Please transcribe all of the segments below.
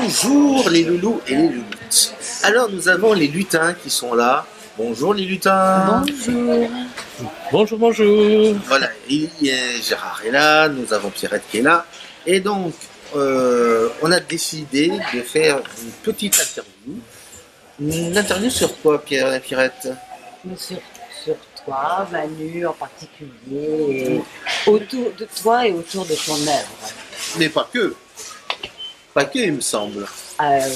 Bonjour les loulous et les louloutes. Alors nous avons les lutins qui sont là. Bonjour les lutins. Bonjour. Bonjour, bonjour. Voilà, Gérard est là, nous avons Pierrette qui est là. Et donc on a décidé de faire une petite interview. Une interview sur quoi Pierrette? Sur toi, Manu en particulier, et autour de toi et autour de ton œuvre. Mais pas que. Pas que il me semble.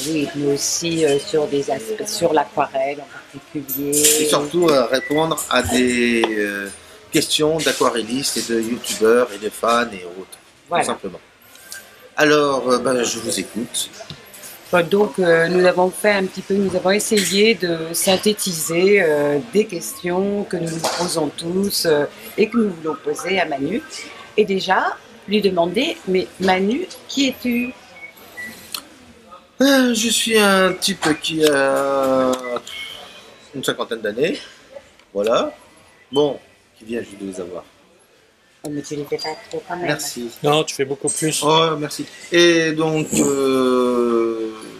Oui, mais aussi sur des aspects, sur l'aquarelle en particulier. Et surtout répondre à des questions d'aquarellistes et de youtubeurs et de fans et autres. Voilà. Tout simplement. Alors, je vous écoute. Donc nous avons essayé de synthétiser des questions que nous nous posons tous et que nous voulons poser à Manu. Et déjà, lui demander, mais Manu, qui es-tu? Je suis un type qui a une cinquantaine d'années. Voilà. Bon, qui vient juste de les avoir. Oh, mais tu les fais pas trop quand même. Merci. Non, tu fais beaucoup plus. Oh, merci. Et donc,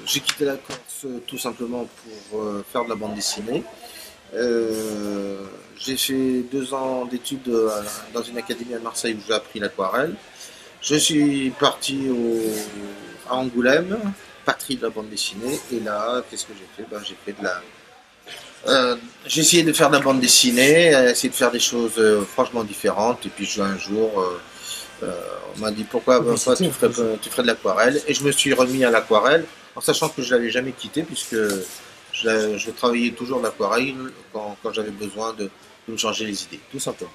j'ai quitté la Corse tout simplement pour faire de la bande dessinée. J'ai fait 2 ans d'études dans une académie à Marseille où j'ai appris l'aquarelle. Je suis parti à Angoulême, patrie de la bande dessinée. Et là, qu'est-ce que j'ai fait? J'ai fait de la... j'ai essayé de faire de la bande dessinée, essayé de faire des choses franchement différentes. Et puis un jour... on m'a dit pourquoi tu ferais de l'aquarelle, et je me suis remis à l'aquarelle en sachant que je l'avais jamais quitté puisque je travaillais toujours l'aquarelle quand j'avais besoin de me changer les idées, tout simplement.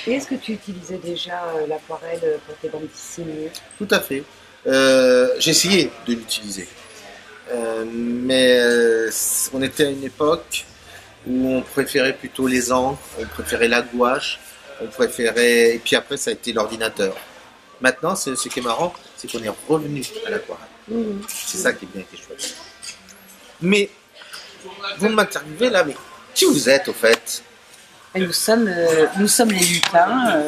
Et est-ce que tu utilisais déjà l'aquarelle pour tes bandes dessinées? Tout à fait. J'ai essayé de l'utiliser, mais on était à une époque où on préférait plutôt les encres, on préférait la gouache, on préférait, et puis après ça a été l'ordinateur. Maintenant, ce qui est marrant, c'est qu'on est revenu à l'aquarelle. C'est ça qui est bien, qui est chouette. Mais, vous m'interviewez là, mais qui vous êtes au fait? Et nous sommes les lutins.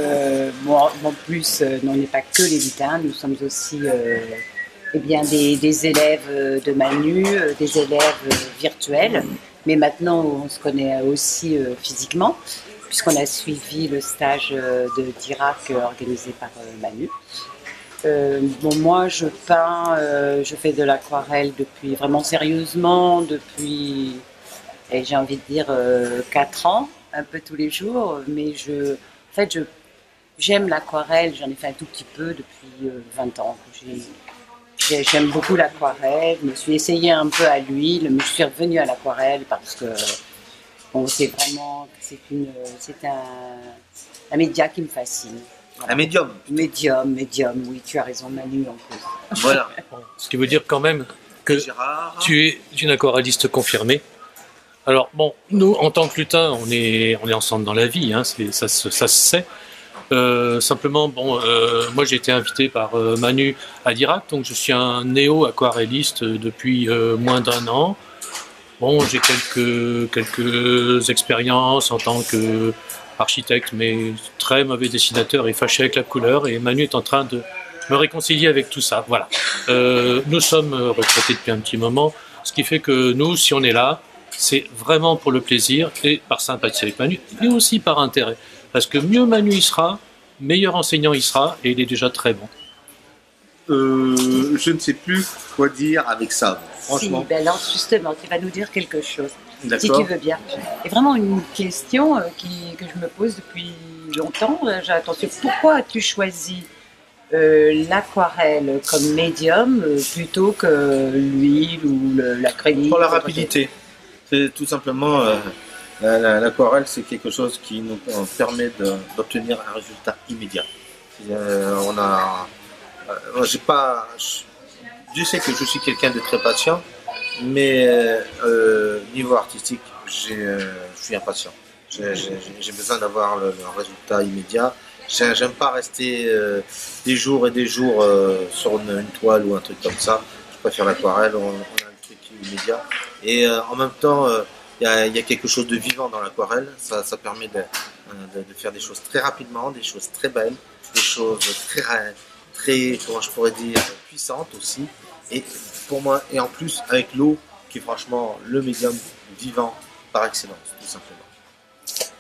En plus, on n'est pas que les lutins, nous sommes aussi des élèves de Manu, des élèves virtuels. Mais maintenant, on se connaît aussi physiquement, puisqu'on a suivi le stage de d'Irak organisé par Manu. Moi, je peins, je fais de l'aquarelle depuis vraiment sérieusement, depuis, j'ai envie de dire, 4 ans, un peu tous les jours. Mais j'aime l'aquarelle, j'en ai fait un tout petit peu depuis 20 ans. J'aime beaucoup l'aquarelle, je me suis essayée un peu à l'huile, mais je suis revenue à l'aquarelle parce que c'est un média qui me fascine. Voilà. Un médium. Médium, oui, tu as raison, Manu en plus. Voilà. Ce qui veut dire quand même que Gérard. tu es une aquarelliste confirmée. Alors bon, nous en tant que lutins, on est ensemble dans la vie, hein, ça se sait. Simplement, moi j'ai été invité par Manu à l'Irak, donc je suis un néo-aquarelliste depuis moins d'1 an. Bon, j'ai quelques expériences en tant qu'architecte, mais très mauvais dessinateur et fâché avec la couleur, et Manu est en train de me réconcilier avec tout ça. Voilà. Nous sommes retraités depuis un petit moment, ce qui fait que nous, si on est là, c'est vraiment pour le plaisir et par sympathie avec Manu, mais aussi par intérêt. Parce que mieux Manu il sera, meilleur enseignant il sera, et il est déjà très bon. Je ne sais plus quoi dire avec ça, franchement. Si, alors justement, tu vas nous dire quelque chose, si D'accord. tu veux bien. Et vraiment une question que je me pose depuis longtemps. Attention, pourquoi as-tu choisi l'aquarelle comme médium plutôt que l'huile ou l'acrylique? Pour la rapidité. C'est tout simplement l'aquarelle, c'est quelque chose qui nous permet d'obtenir un résultat immédiat. Je sais que je suis quelqu'un de très patient, mais niveau artistique, je suis impatient. J'ai besoin d'avoir le résultat immédiat. J'aime pas rester des jours et des jours sur une toile ou un truc comme ça. Je préfère l'aquarelle, on a un truc immédiat. Et en même temps, il y a quelque chose de vivant dans l'aquarelle. Ça permet de faire des choses très rapidement, des choses très belles, des choses très, comment je pourrais dire, puissantes aussi. Et pour moi, et en plus avec l'eau, qui est franchement le médium vivant par excellence, tout simplement.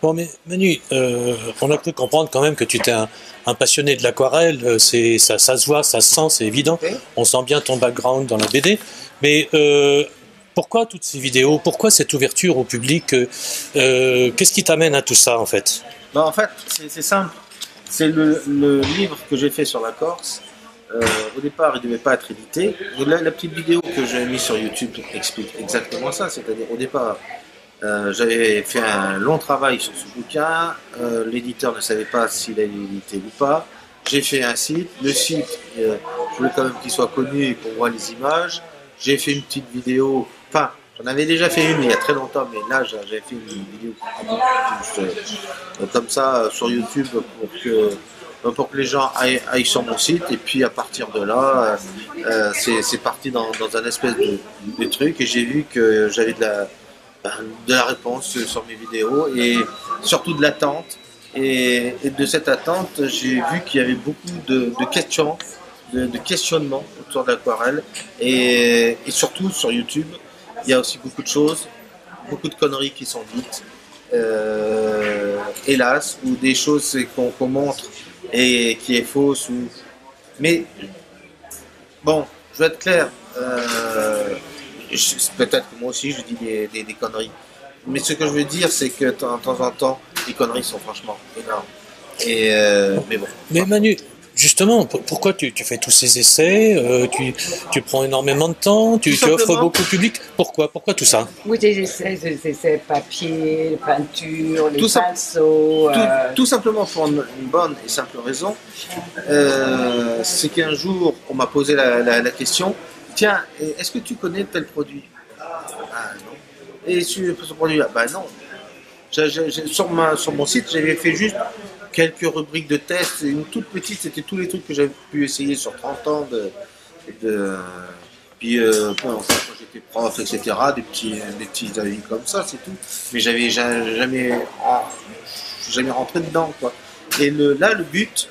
Bon, mais Manu, on a pu comprendre quand même que tu étais un passionné de l'aquarelle. Ça se voit, ça se sent, c'est évident. Okay. On sent bien ton background dans la BD. Mais pourquoi toutes ces vidéos? Pourquoi cette ouverture au public? Qu'est-ce qui t'amène à tout ça, en fait? En fait, c'est simple. C'est le livre que j'ai fait sur la Corse. Au départ, il ne devait pas être édité. La petite vidéo que j'ai mise sur YouTube explique exactement ça. C'est-à-dire, au départ, j'avais fait un long travail sur ce bouquin. L'éditeur ne savait pas s'il allait l'éditer ou pas. J'ai fait un site. Le site, je voulais quand même qu'il soit connu et qu'on voit les images. J'ai fait une petite vidéo. Enfin, j'en avais déjà fait une il y a très longtemps, mais là, j'avais fait une vidéo comme ça sur YouTube pour que les gens aillent sur mon site. Et puis à partir de là, c'est parti dans un espèce de truc. Et j'ai vu que j'avais de la réponse sur mes vidéos et surtout de l'attente. Et de cette attente, j'ai vu qu'il y avait beaucoup de questions, de questionnements autour de l'aquarelle. Et surtout sur YouTube, il y a aussi beaucoup de choses, beaucoup de conneries qui sont dites, hélas, ou des choses qu'on montre et qui est fausse. Mais bon, je vais être clair, peut-être que moi aussi je dis des conneries. Mais ce que je veux dire, c'est que de temps en temps, les conneries sont franchement énormes. Mais bon. Mais Manu, justement, pourquoi tu fais tous ces essais? Tu prends énormément de temps, tu offres beaucoup au public. Pourquoi tout ça? Oui, des essais papier, peinture, les pinceaux. Tout simplement pour une bonne et simple raison. C'est qu'un jour, on m'a posé la question, tiens, est-ce que tu connais tel produit? Ah non. Et sur ce produit-là, bah non. Sur mon site, j'avais fait juste quelques rubriques de tests, une toute petite, c'était tous les trucs que j'avais pu essayer sur 30 ans puis quand j'étais prof, etc., des petits avis comme ça, c'est tout. Mais j'avais jamais rentré dedans, quoi. Et là, le but,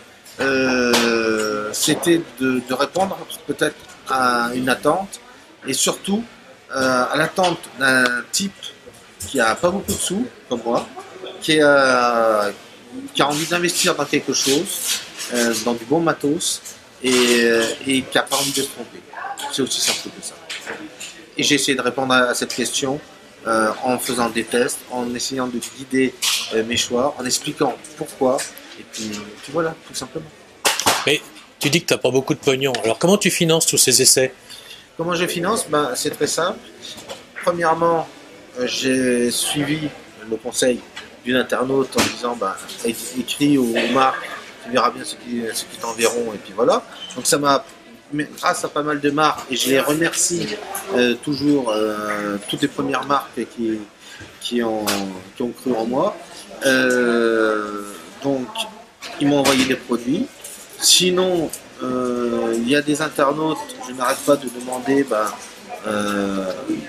c'était de répondre peut-être à une attente, et surtout à l'attente d'un type qui a pas beaucoup de sous, comme moi, qui a envie d'investir dans quelque chose, dans du bon matos, et qui n'a pas envie de se tromper. C'est aussi simple que ça. Et j'ai essayé de répondre à cette question en faisant des tests, en essayant de guider mes choix, en expliquant pourquoi, et puis voilà, tout simplement. Mais tu dis que tu n'as pas beaucoup de pognon, alors comment tu finances tous ces essais? Comment je finance? C'est très simple. Premièrement, j'ai suivi le conseil d'une internaute en disant écris aux marques, tu verras bien ce qui t'enverront, et puis voilà. Donc ça m'a, grâce à pas mal de marques, et je les remercie toujours, toutes les premières marques qui ont cru en moi. Donc ils m'ont envoyé des produits. Sinon, il y a des internautes, je n'arrête pas de demander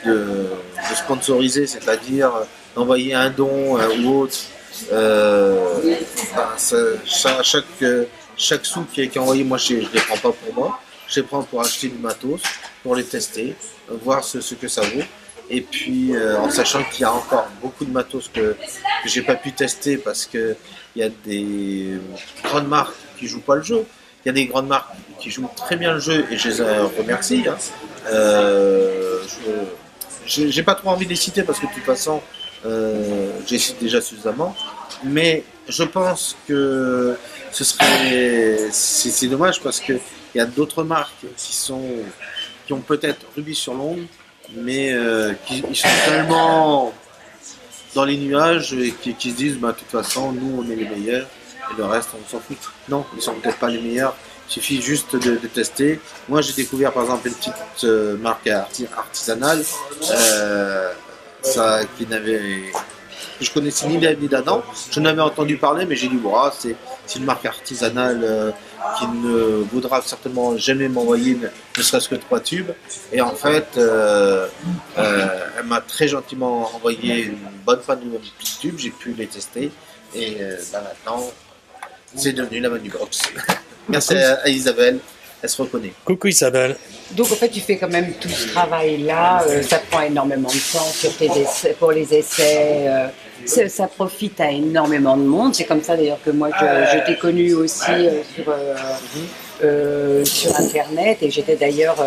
de sponsoriser, c'est-à-dire d'envoyer un don ou autre. Chaque sou qui est envoyé, moi je ne les prends pas pour moi, je les prends pour acheter du matos, pour les tester, voir ce que ça vaut. Et puis en sachant qu'il y a encore beaucoup de matos que j'ai pas pu tester parce qu'il y a des grandes marques qui jouent pas le jeu. Il y a des grandes marques qui jouent très bien le jeu et je les remercie. J'ai pas trop envie de les citer parce que de toute façon, j'ai cité déjà suffisamment. Mais je pense que c'est dommage parce qu'il y a d'autres marques qui ont peut-être rubis sur l'ongle, mais ils sont tellement dans les nuages et qui se disent de toute façon, nous on est les meilleurs. Et le reste, on s'en fout. Non, ils sont peut-être pas les meilleurs. Il suffit juste de tester. Moi, j'ai découvert par exemple une petite marque artisanale, que je connaissais ni d'Ève ni d'Adam. Je n'avais entendu parler, mais j'ai dit c'est une marque artisanale qui ne voudra certainement jamais m'envoyer ne serait-ce que 3 tubes. Et en fait, elle m'a très gentiment envoyé une bonne panne de petits tubes. J'ai pu les tester. Et maintenant, c'est devenu la Manu Box. Merci à Isabelle, elle se reconnaît. Coucou Isabelle. Donc en fait, tu fais quand même tout ce travail-là. Ça prend énormément de temps sur tes essais, pour les essais. Ça profite à énormément de monde. C'est comme ça d'ailleurs que moi, je t'ai connu aussi sur Internet. Et j'étais d'ailleurs...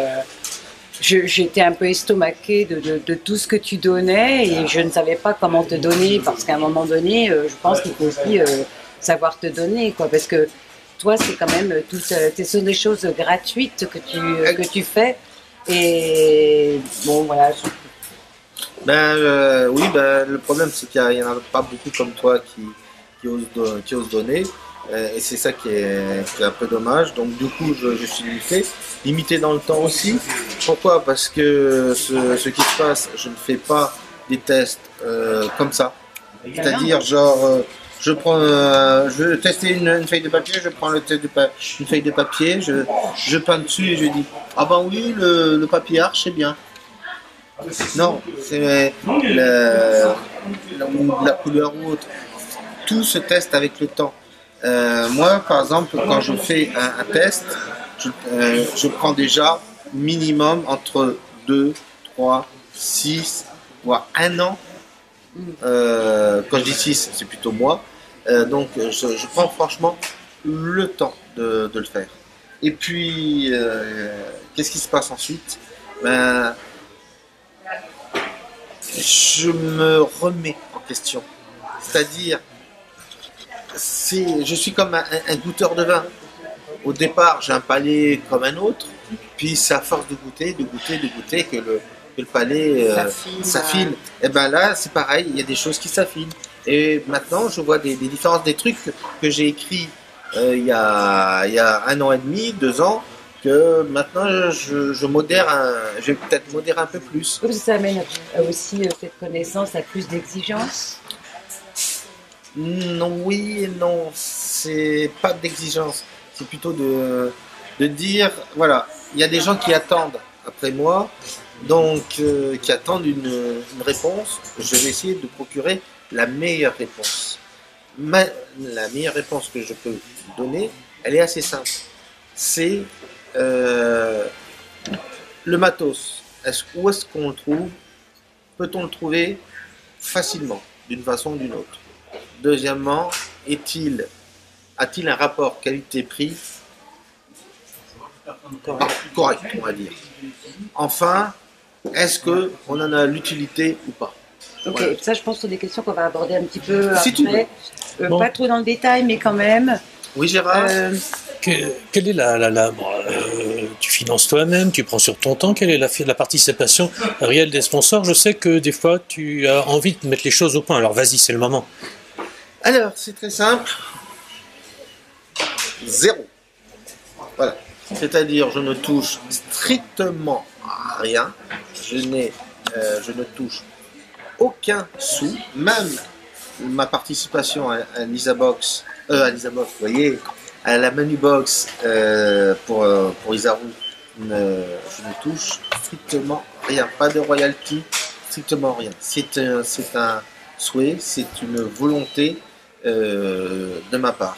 j'étais un peu estomaquée de tout ce que tu donnais et je ne savais pas comment te donner parce qu'à un moment donné, je pense qu'il faut aussi savoir te donner, quoi, parce que toi, c'est quand même ce sont des choses gratuites que tu fais et bon, voilà. Oui, le problème c'est qu'il y en a pas beaucoup comme toi qui osent donner. Et c'est ça qui est un peu dommage. Donc du coup, je suis limité dans le temps aussi. Pourquoi? Parce que ce qui se passe, je ne fais pas des tests comme ça. C'est-à-dire genre, je veux tester une feuille de papier, je prends une feuille de papier, je peins dessus et je dis ah ben oui, le papier arche c'est bien. Non, c'est la couleur ou autre. Tout se teste avec le temps. Moi, par exemple, quand je fais un test, je prends déjà minimum entre 2, 3, 6, voire 1 an. Quand je dis 6, c'est plutôt moi. Donc, je prends franchement le temps de le faire. Et puis, qu'est-ce qui se passe ensuite? Je me remets en question. C'est-à-dire, je suis comme un goûteur de vin. Au départ, j'ai un palais comme un autre, puis c'est à force de goûter que le palais s'affine. Et ben là, c'est pareil, il y a des choses qui s'affinent. Et maintenant, je vois des différences, des trucs que j'ai écrits il y a 1 an et demi, 2 ans, que maintenant je modère, je vais peut-être modérer un peu plus. Ça amène aussi cette connaissance à plus d'exigence. Non, oui et non, c'est pas d'exigence, c'est plutôt de dire, voilà, il y a des gens qui attendent après moi, donc qui attendent une réponse, je vais essayer de procurer la meilleure réponse. La meilleure réponse que je peux donner, elle est assez simple, c'est le matos. Où est-ce qu'on le trouve? Peut-on le trouver facilement, d'une façon ou d'une autre? Deuxièmement, a-t-il un rapport qualité-prix correct, on va dire. Enfin, est-ce qu'on en a l'utilité ou pas? Ok, voilà. Ça je pense que ce sont des questions qu'on va aborder un petit peu si après. Pas trop dans le détail, mais quand même. Oui, Gérard. Quelle est tu finances toi-même, tu prends sur ton temps, quelle est la participation réelle des sponsors? Je sais que des fois tu as envie de mettre les choses au point, alors vas-y, c'est le moment. Alors, c'est très simple. 0. Voilà. C'est-à-dire, je ne touche strictement à rien. Je ne touche aucun sou. Même ma participation à Lisabox, vous voyez, à la Manubox pour Isaru, je ne touche strictement rien. Pas de royalty, strictement rien. C'est un souhait, c'est une volonté de ma part.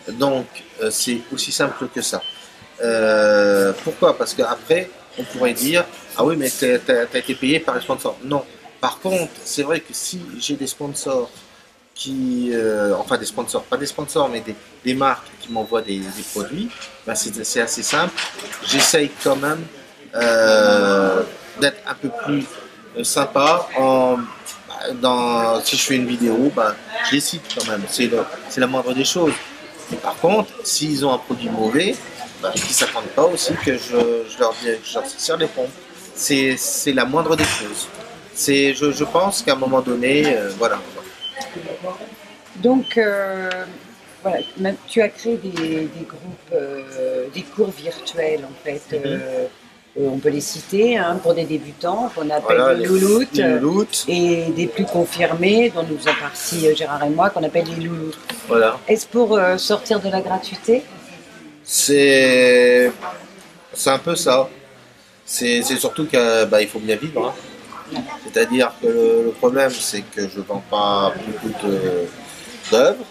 Donc c'est aussi simple que ça. Pourquoi? Parce qu'après on pourrait dire ah oui mais t'as été payé par les sponsors. Non. Par contre c'est vrai que si j'ai des sponsors enfin des sponsors, pas des sponsors mais des marques qui m'envoient des produits, ben c'est assez simple. J'essaye quand même d'être un peu plus sympa si je fais une vidéo, je les cite quand même, c'est la moindre des choses. Mais par contre, s'ils ont un produit mauvais, qu'ils ne s'attendent pas aussi que je leur tire les pompes. C'est la moindre des choses. Je pense qu'à un moment donné, voilà. Donc, voilà, tu as créé des groupes, des cours virtuels en fait. On peut les citer pour des débutants qu'on appelle les louloutes, et des plus confirmés dont nous faisons partie Gérard et moi qu'on appelle les loulous. Voilà. Est-ce pour sortir de la gratuité? C'est un peu ça. C'est surtout qu'il faut bien vivre. Hein. C'est-à-dire que le problème c'est que je ne vends pas beaucoup d'œuvres,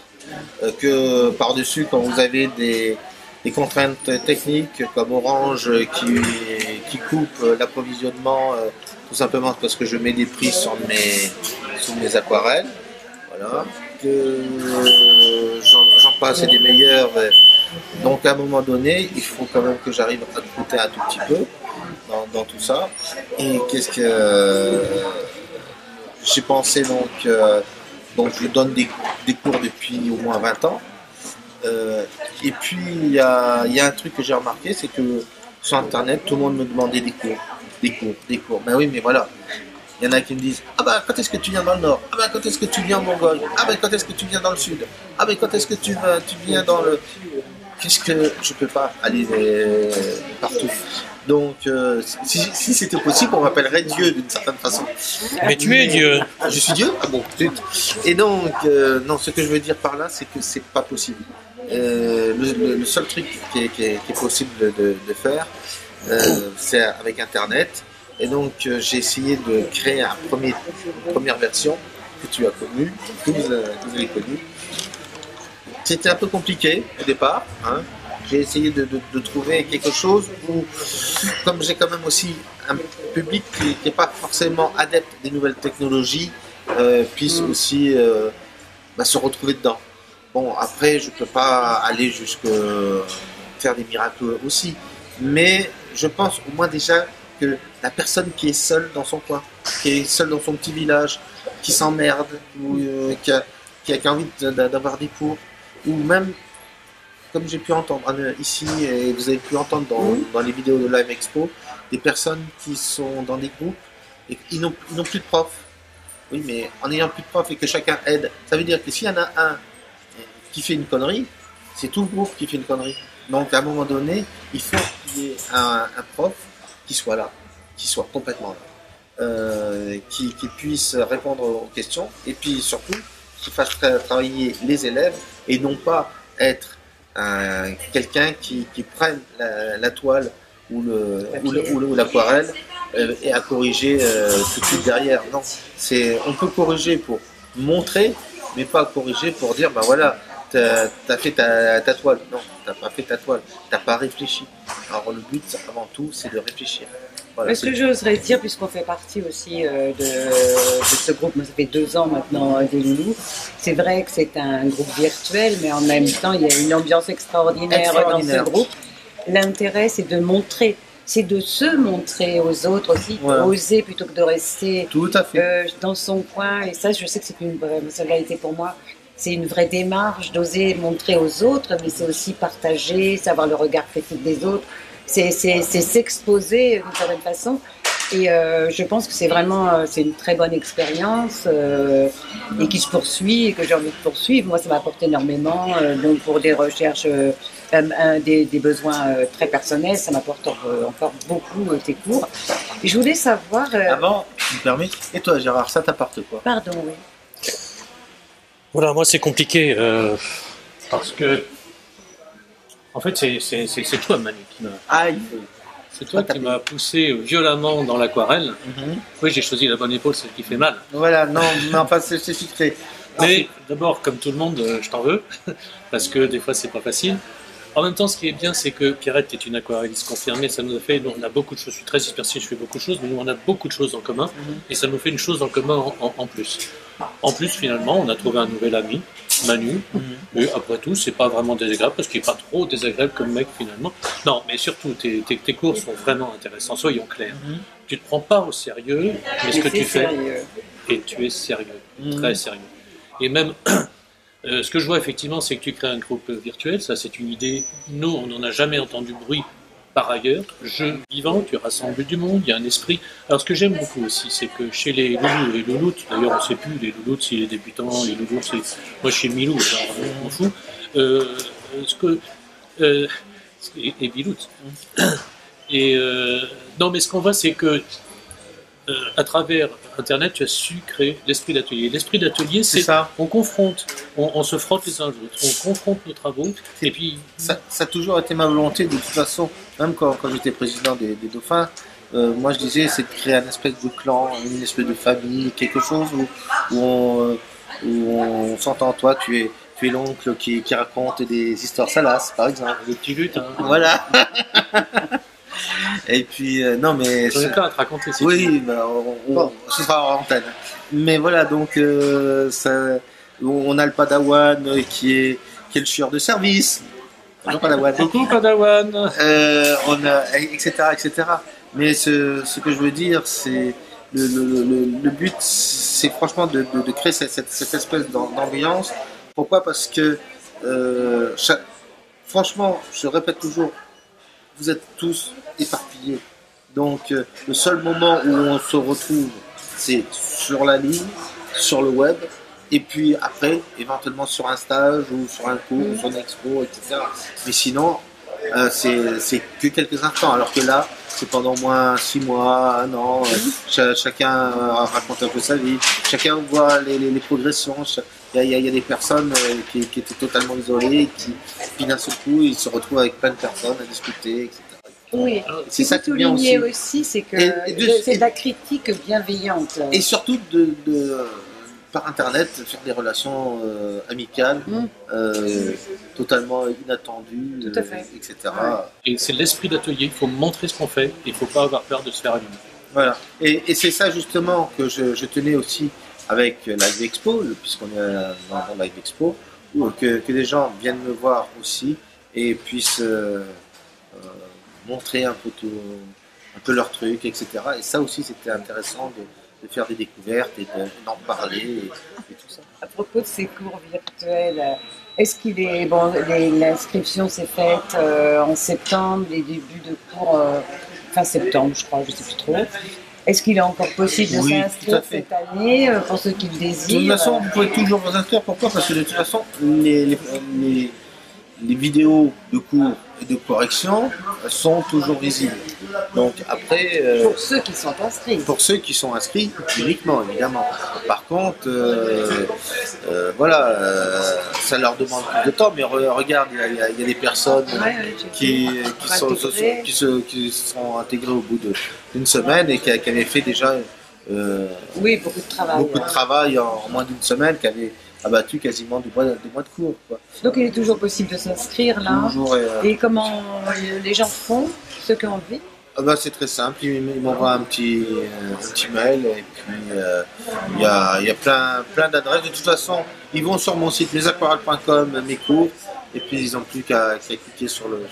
que par-dessus quand vous avez des contraintes techniques comme Orange qui coupe l'approvisionnement, tout simplement parce que je mets des prix sur mes aquarelles. Voilà. Que j'en passe et des meilleurs. Donc à un moment donné, il faut quand même que j'arrive à coûter un tout petit peu dans tout ça. Et qu'est-ce que j'ai pensé donc je donne des cours depuis au moins 20 ans. Et puis il y a un truc que j'ai remarqué, c'est que sur internet, tout le monde me demandait des cours. Ben oui, mais voilà. Il y en a qui me disent: ah ben quand est-ce que tu viens dans le nord? Ah ben quand est-ce que tu viens en Mongolie? Ah ben quand est-ce que tu viens dans le sud? Ah ben quand est-ce que tu viens dans le... Qu'est-ce que je peux pas aller partout? Donc si c'était possible, on m'appellerait Dieu d'une certaine façon. Mais tu es Dieu. Ah, je suis Dieu? Ah bon, peut-être. Et donc non, ce que je veux dire par là, c'est que c'est pas possible. Le seul truc qui est possible de faire, c'est avec Internet. Et donc j'ai essayé de créer une première version que tu as connue, que vous avez connue. C'était un peu compliqué au départ. Hein. J'ai essayé de trouver quelque chose où, comme j'ai quand même aussi un public qui n'est pas forcément adepte des nouvelles technologies, puisse aussi se retrouver dedans. Bon, après, je ne peux pas aller jusqu'à faire des miracles aussi, mais je pense au moins déjà que la personne qui est seule dans son coin, qui est seule dans son petit village, qui s'emmerde, ou qui a envie d'avoir des cours, ou même, comme j'ai pu entendre ici, et vous avez pu entendre dans les vidéos de Live Expo, des personnes qui sont dans des groupes et ils n'ont plus de prof. Oui, mais en n'ayant plus de prof et que chacun aide, ça veut dire que s'il y en a un qui fait une connerie, c'est tout le groupe qui fait une connerie. Donc à un moment donné, il faut qu'il y ait un prof qui soit là, qui soit complètement là, qui puisse répondre aux questions et puis surtout qui fasse travailler les élèves et non pas être quelqu'un qui prenne la toile ou l'aquarelle et à corriger tout de suite derrière. Non, on peut corriger pour montrer, mais pas corriger pour dire ben voilà, t'as fait ta toile. Non, t'as pas fait ta toile, t'as pas réfléchi. Alors le but avant tout, c'est de réfléchir. Voilà, ce que j'oserais dire, puisqu'on fait partie aussi de ce groupe, moi ça fait 2 ans maintenant des Loulous, c'est vrai que c'est un groupe virtuel, mais en même temps il y a une ambiance extraordinaire dans ce groupe. L'intérêt c'est de montrer, c'est de se montrer aux autres aussi, oser plutôt que de rester tout à fait. Dans son coin, et ça je sais que ça l'a été pour moi. C'est une vraie démarche d'oser montrer aux autres, mais c'est aussi partager, savoir le regard critique des autres. C'est s'exposer d'une certaine façon. Et je pense que c'est une très bonne expérience et qui se poursuit et que j'ai envie de poursuivre. Moi, ça m'apporte énormément. Donc, pour des recherches, des besoins très personnels, ça m'apporte encore beaucoup tes cours. Et je voulais savoir... Avant, tu me permets, et toi Gérard, ça t'apporte quoi? Pardon, oui. Voilà, moi c'est compliqué parce que en fait c'est toi Manu qui m'a... C'est toi qui m'as poussé violemment dans l'aquarelle. Oui, j'ai choisi la bonne épaule, celle qui fait mal. Voilà, non, mais enfin c'est filtré. Mais d'abord, comme tout le monde, je t'en veux parce que des fois c'est pas facile. En même temps, ce qui est bien, c'est que Pierrette est une aquarelliste confirmée. Ça nous a fait, on a beaucoup de choses. Je suis très dispersé, je fais beaucoup de choses, mais nous on a beaucoup de choses en commun, et ça nous fait une chose en commun en plus. En plus, finalement, on a trouvé un nouvel ami, Manu. Mais après tout, c'est pas vraiment désagréable parce qu'il n'est pas trop désagréable comme mec finalement. Non, mais surtout, tes cours sont vraiment intéressants. Soyons clairs. Tu te prends pas au sérieux, mais ce que tu fais, et tu es sérieux, très sérieux. Et même. Ce que je vois effectivement, c'est que tu crées un groupe virtuel, ça c'est une idée. Nous, on n'en a jamais entendu bruit par ailleurs. Jeu vivant, tu rassembles du monde, il y a un esprit. Alors ce que j'aime beaucoup aussi, c'est que chez les loulous et louloutes, d'ailleurs on ne sait plus les louloutes s'il est débutant, les loulous c'est... Moi je suis Milou, genre, on m'en fout. Et Biloute. Et non mais ce qu'on voit, c'est que à travers Internet, tu as su créer l'esprit d'atelier. L'esprit d'atelier, c'est ça. On confronte, on se frotte les uns aux autres, on confronte nos travaux. Et puis ça a toujours été ma volonté, de toute façon, même quand j'étais président des Dauphins, moi je disais, c'est de créer un espèce de clan, une espèce de famille, quelque chose où on s'entend. Toi, tu es l'oncle qui raconte des histoires salaces, par exemple. Des petits lutins. Voilà. Et puis, non, mais. J'en ai plein à te raconter. Si Oui, bah, Bon. ce sera en antenne. Mais voilà, donc, on a le Padawan qui est le chieur de service. Bonjour Padawan. coucou Padawan. On a, etc. Mais ce que je veux dire, c'est le but, c'est franchement de créer cette espèce d'ambiance. Pourquoi? Parce que, franchement, je répète toujours, vous êtes tous éparpillés. Donc, le seul moment où on se retrouve, c'est sur la ligne, sur le web, et puis après, éventuellement sur un stage ou sur un cours, ou sur une expo, etc. Mais sinon, c'est que quelques instants, alors que là, c'est pendant au moins 6 mois, 1 an, chacun raconte un peu sa vie, chacun voit les progressions. Il y a des personnes qui étaient totalement isolées, puis d'un seul coup, ils se retrouvent avec plein de personnes à discuter, etc. Oui, C'est ça qui est bien souligner aussi. aussi, c'est que Et c'est de la critique bienveillante. Et surtout par internet, faire des relations amicales, totalement inattendues, Tout à fait. etc. Et c'est l'esprit d'atelier. Il faut montrer ce qu'on fait. Il ne faut pas avoir peur de se faire allumer. Voilà. Et c'est ça justement que je tenais aussi avec Live Expo, puisqu'on est dans Live Expo, que les gens viennent me voir aussi et puissent montrer un peu leur truc, etc. Et ça aussi, c'était intéressant de faire des découvertes et d'en parler et tout ça. À propos de ces cours virtuels, est-ce qu'il est bon, l'inscription s'est faite en septembre, les débuts de cours fin septembre, je crois, je ne sais plus trop. Est-ce qu'il est encore possible de Oui, tout à s'inscrire fait. cette année pour ceux qui le De désirent? toute façon, vous pouvez toujours vous inscrire. Pourquoi? Parce que de toute façon, les vidéos de cours et de correction sont toujours visibles. Donc après, Pour ceux qui sont inscrits. pour ceux qui sont inscrits, uniquement évidemment. Par contre, voilà, ça leur demande plus de temps. Mais regarde, il y a des personnes qui sont intégrées au bout d'une semaine et qui avaient fait déjà Oui, beaucoup de travail. beaucoup de travail en moins d'une semaine, qui avaient abattu quasiment 2 mois de cours. Quoi. Donc il est toujours possible de s'inscrire là. Toujours, Et comment les gens font, ceux qui ont envie? c'est très simple, ils m'envoient un petit mail et puis il y a plein d'adresses. De toute façon, ils vont sur mon site lesaquarelles.com, mes cours, et puis ils n'ont plus qu'à cliquer sur le lien.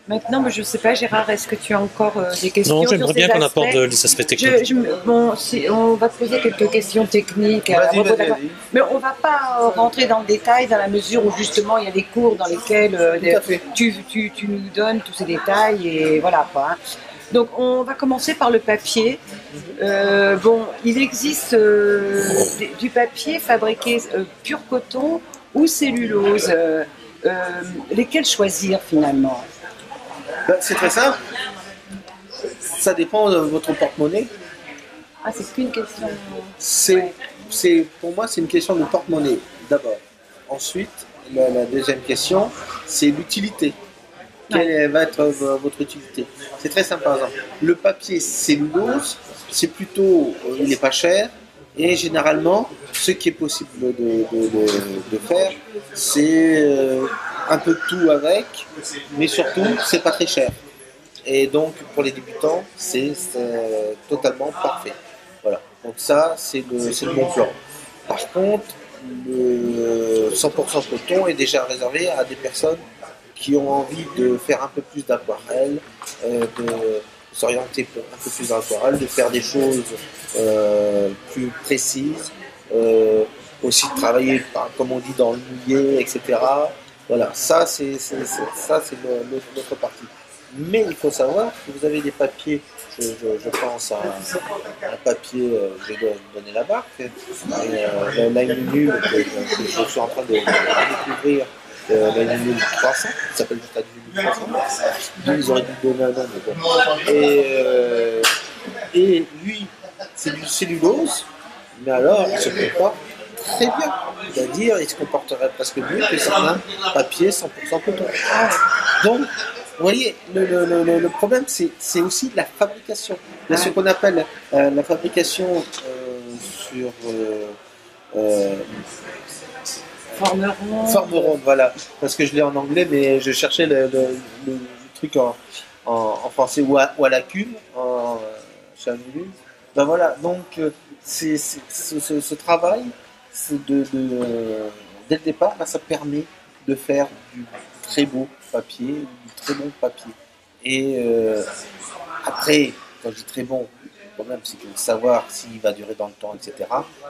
Maintenant, je ne sais pas, Gérard, est-ce que tu as encore des questions? Non, sur j'aimerais ces bien qu'on aspects? apporte les aspects techniques. On va te poser quelques questions techniques. Vas-y. Mais on ne va pas rentrer dans le détail dans la mesure où justement il y a des cours dans lesquels Tout à fait. tu nous donnes tous ces détails et voilà quoi. Hein. Donc on va commencer par le papier. Il existe du papier fabriqué pur coton ou cellulose. Lesquels choisir finalement? C'est très simple. Ça dépend de votre porte-monnaie. Ah, c'est qu'une question. Pour moi, c'est une question de porte-monnaie, d'abord. Ensuite, la deuxième question, c'est l'utilité. Quelle va être votre utilité? C'est très simple, par exemple. Le papier cellulose, c'est plutôt, il n'est pas cher. Et généralement, ce qui est possible de faire, c'est un peu de tout avec, mais surtout, c'est pas très cher. Et donc, pour les débutants, c'est totalement parfait. Voilà. Donc ça, c'est le bon plan. Par contre, le 100% coton est déjà réservé à des personnes qui ont envie de faire un peu plus d'aquarelle, de s'orienter un peu plus dans l'aquarelle, de faire des choses plus précises, aussi de travailler, comme on dit, dans le mouillé, etc. Voilà, ça c'est l'autre partie. Mais il faut savoir que vous avez des papiers, je pense à un papier, je vais donner la marque, la Nunu que je suis en train de découvrir, la Nunu 300, qui s'appelle juste la Nunu 300. Ils auraient dû donner un nom, mais bon. Et lui, c'est du cellulose, mais alors il se comporte très bien. C'est-à-dire, il se comporterait presque mieux que certains papiers 100% coton. Donc, vous voyez, le problème, c'est aussi la fabrication. Il y a ce qu'on appelle la fabrication sur Forme ronde. forme ronde, voilà. Parce que je l'ai en anglais, mais je cherchais le truc en français, ou à la cuve, chez Anulus. Ben voilà, donc ce travail, dès le départ, ben, ça permet de faire du très beau papier, du très bon papier. Et après, quand je dis très bon, le problème c'est que savoir s'il va durer dans le temps, etc.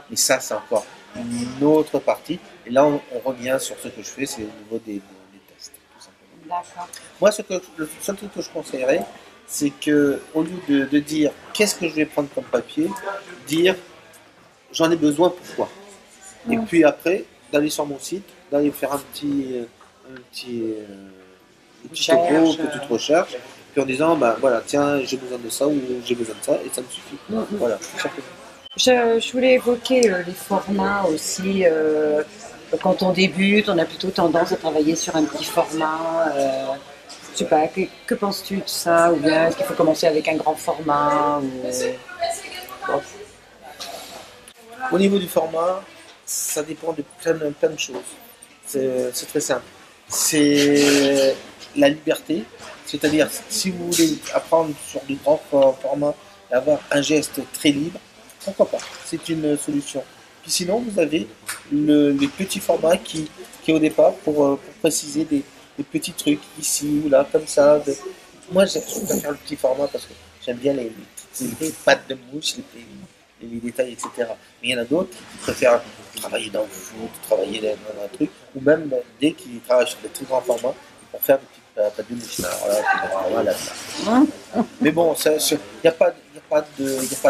Mais ça, c'est encore une autre partie. Et là, on revient sur ce que je fais, c'est au niveau des tests, tout simplement. D'accord. Moi, le seul truc que je conseillerais, c'est que au lieu de dire qu'est-ce que je vais prendre comme papier, dire j'en ai besoin, pourquoi. Et puis après, d'aller sur mon site, d'aller faire un petit topo, une petite recherche, puis en disant, bah voilà, tiens, j'ai besoin de ça ou j'ai besoin de ça, et ça me suffit. Voilà, tout simplement. Je voulais évoquer les formats aussi. Quand on débute, on a plutôt tendance à travailler sur un petit format. Je sais pas, que penses-tu de ça? Ou bien est-ce qu'il faut commencer avec un grand format bon. Au niveau du format, ça dépend de plein de choses. C'est très simple. C'est la liberté, c'est-à-dire si vous voulez apprendre sur du grand format et avoir un geste très libre, pourquoi pas? C'est une solution. Puis sinon, vous avez les petits formats qui au départ, pour préciser des petits trucs ici ou là, comme ça. Moi, je préfère le petit format parce que j'aime bien les pattes de mouche, les détails, etc. Mais il y en a d'autres qui préfèrent travailler dans le foot, travailler dans un truc, ou même dès qu'ils travaillent sur des très grands formats pour faire des petites pattes de mouche. Alors là, c'est vraiment là. Mais bon, il n'y a pas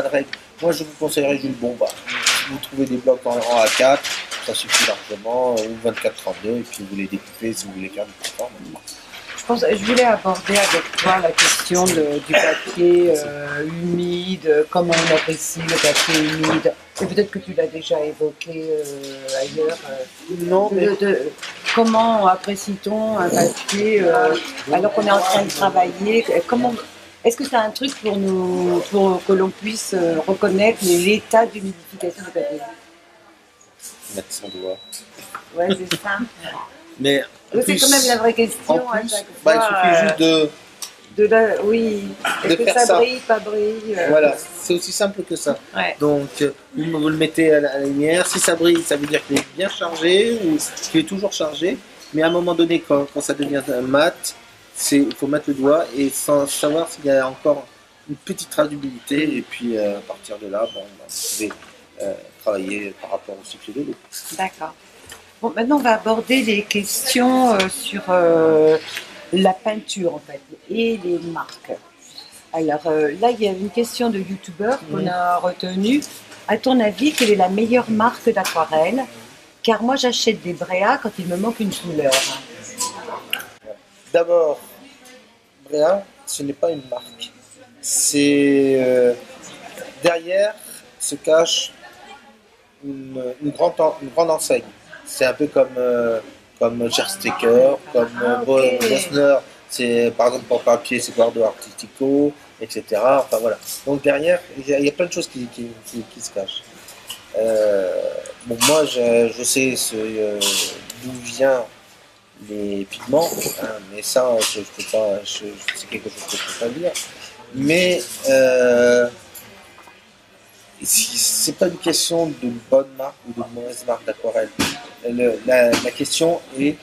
de règle. Moi, je vous conseillerais juste, bon, bah, si vous trouvez des blocs en A4, ça suffit largement, ou 24-32, et puis vous les découpez si vous voulez faire du petit format. Je voulais aborder avec toi la question du papier humide, comment on apprécie le papier humide. Et peut-être que tu l'as déjà évoqué ailleurs. Non, mais... Comment apprécie-t-on un papier alors qu'on est en train de travailler? Est-ce que c'est un truc pour que l'on puisse reconnaître l'état d'humidification du papier? Mettre son doigt. Ouais, c'est ça. Mais c'est quand même la vraie question à chaque fois. Il suffit juste oui. Est-ce que ça brille, pas brille Voilà, c'est aussi simple que ça. Ouais. Donc, vous le mettez à la lumière. Si ça brille, ça veut dire qu'il est bien chargé ou qu'il est toujours chargé. Mais à un moment donné, quand ça devient mat, il faut mettre le doigt et sans savoir s'il y a encore une petite trace d'humidité. Et puis, à partir de là, vous pouvez travailler par rapport au cycle de l'eau. D'accord. Bon, maintenant, on va aborder les questions sur la peinture, en fait, et les marques. Alors, là, il y a une question de youtubeur qu'on a retenue. À ton avis, quelle est la meilleure marque d'aquarelle? Car moi, j'achète des Bréa quand il me manque une couleur. D'abord, Bréa, ce n'est pas une marque. C'est derrière se cache une grande enseigne. C'est un peu comme Gerstecker, comme Bosner, c'est par exemple pour papier, c'est Guardo Artistico, etc. Enfin voilà. Donc derrière, il y a plein de choses qui se cachent. Bon, moi, je sais d'où viennent les pigments, hein, mais ça, je peux pas, c'est quelque chose que je peux pas dire. Mais c'est pas une question de bonne marque ou de mauvaise marque d'aquarelle. La question est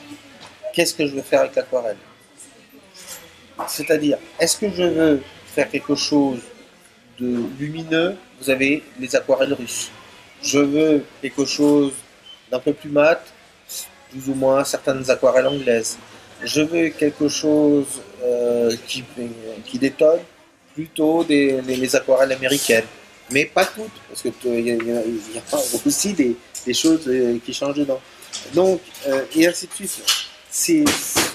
qu'est-ce que je veux faire avec l'aquarelle? C'est-à-dire, est-ce que je veux faire quelque chose de lumineux? Vous avez les aquarelles russes. Je veux quelque chose d'un peu plus mat, plus ou moins certaines aquarelles anglaises. Je veux quelque chose qui détonne, plutôt les aquarelles américaines. Mais pas toutes, parce qu'il y a aussi des choses qui changent dedans. Donc, et ainsi de suite.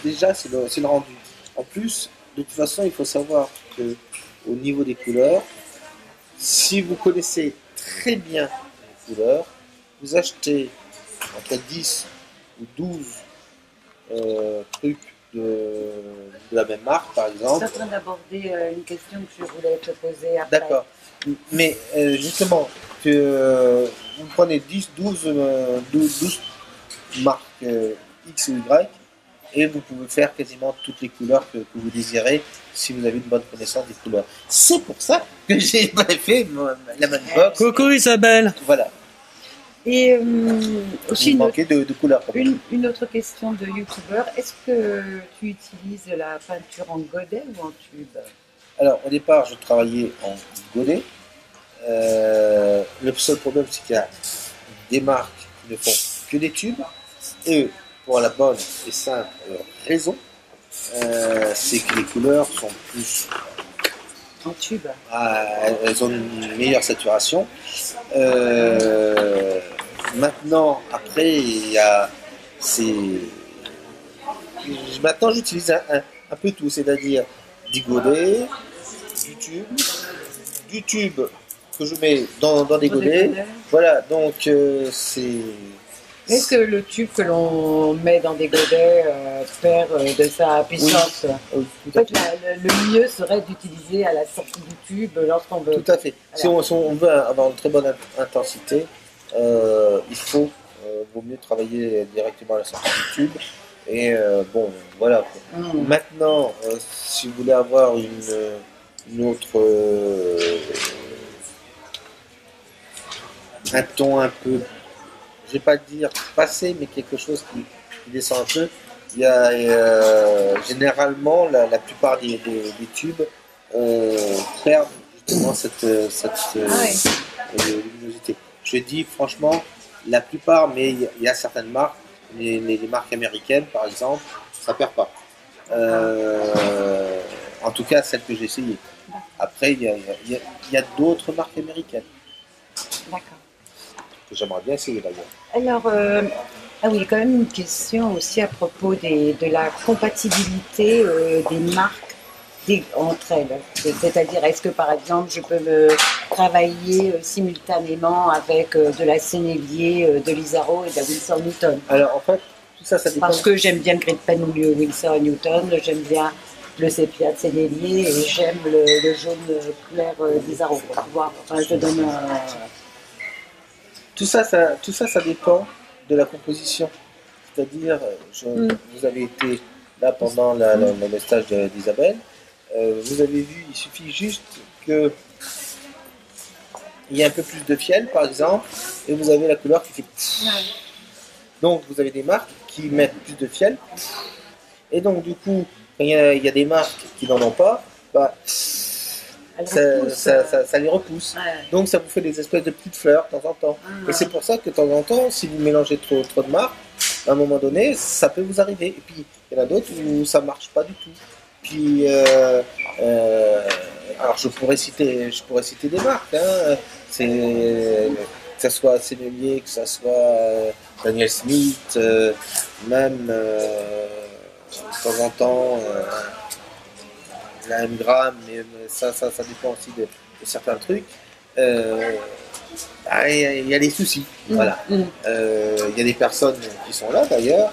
Déjà, c'est le rendu. En plus, de toute façon, il faut savoir qu'au niveau des couleurs, si vous connaissez très bien les couleurs, vous achetez entre 10 ou 12 trucs de la même marque, par exemple. Je suis en train d'aborder une question que je voulais te poser après. D'accord. Mais justement, que vous prenez 12 marques X ou Y, et vous pouvez faire quasiment toutes les couleurs que vous désirez si vous avez une bonne connaissance des couleurs. C'est pour ça que j'ai fait la même box. Coucou Isabelle. Voilà. Et aussi Il manquait de couleurs. une autre question de youtubeur. Est-ce que tu utilises la peinture en godet ou en tube? Alors, au départ, je travaillais en godet. Le seul problème, c'est qu'il y a des marques qui ne font que des tubes. Et pour la bonne et simple raison, c'est que les couleurs sont plus... En tube. Elles ont une meilleure saturation. Maintenant, après, maintenant, j'utilise un peu tout, c'est-à-dire du godet, du tube que je mets dans des godets. Voilà, donc c'est... Est-ce que le tube que l'on met dans des godets perd de sa puissance? Oui, En fait, le mieux serait d'utiliser à la sortie du tube lorsqu'on veut. Tout à fait. Voilà. Si on veut avoir une très bonne intensité, vaut mieux travailler directement à la sortie du tube. Et bon, voilà. Maintenant, si vous voulez avoir une autre... un ton un peu... je vais pas dire passé, mais quelque chose qui descend un peu. Il y a généralement la plupart des tubes perdent justement cette luminosité. Je dis franchement, la plupart, mais il y a certaines marques, les marques américaines par exemple, ça perd pas. En tout cas, celles que j'ai essayées. Après, il y a d'autres marques américaines. D'accord. Que j'aimerais bien essayer d'ailleurs. Alors, ah oui, il y a quand même une question aussi à propos de la compatibilité des marques entre elles. C'est-à-dire, est-ce que par exemple, je peux travailler simultanément avec de la Sennelier, de l'Isaro et de la Winsor Newton? Alors en fait, tout ça dépend. Parce que j'aime bien le gris de pen ou le Winsor Newton, j'aime bien le sépia de Sennelier et j'aime le jaune clair d'Isaro. Enfin, je donne Tout ça, ça dépend de la composition. C'est-à-dire, vous avez été là pendant le stage d'Isabelle. Vous avez vu, il suffit juste que il y ait un peu plus de fiel, par exemple, et vous avez la couleur qui fait... Donc, vous avez des marques qui mettent plus de fiel. Et donc, du coup, quand il y a des marques qui n'en ont pas, bah, ça les repousse. Donc ça vous fait des espèces de petites fleurs de temps en temps. Et c'est pour ça que de temps en temps, si vous mélangez trop de marques, à un moment donné, ça peut vous arriver. Et puis il y en a d'autres où ça marche pas du tout. Puis alors je pourrais citer des marques. Hein. Que ça soit Sennelier, que ça soit Daniel Smith, même de temps en temps. La M-Gram, mais ça dépend aussi de certains trucs. Il y a des soucis. Voilà. Il y a des personnes qui sont là d'ailleurs,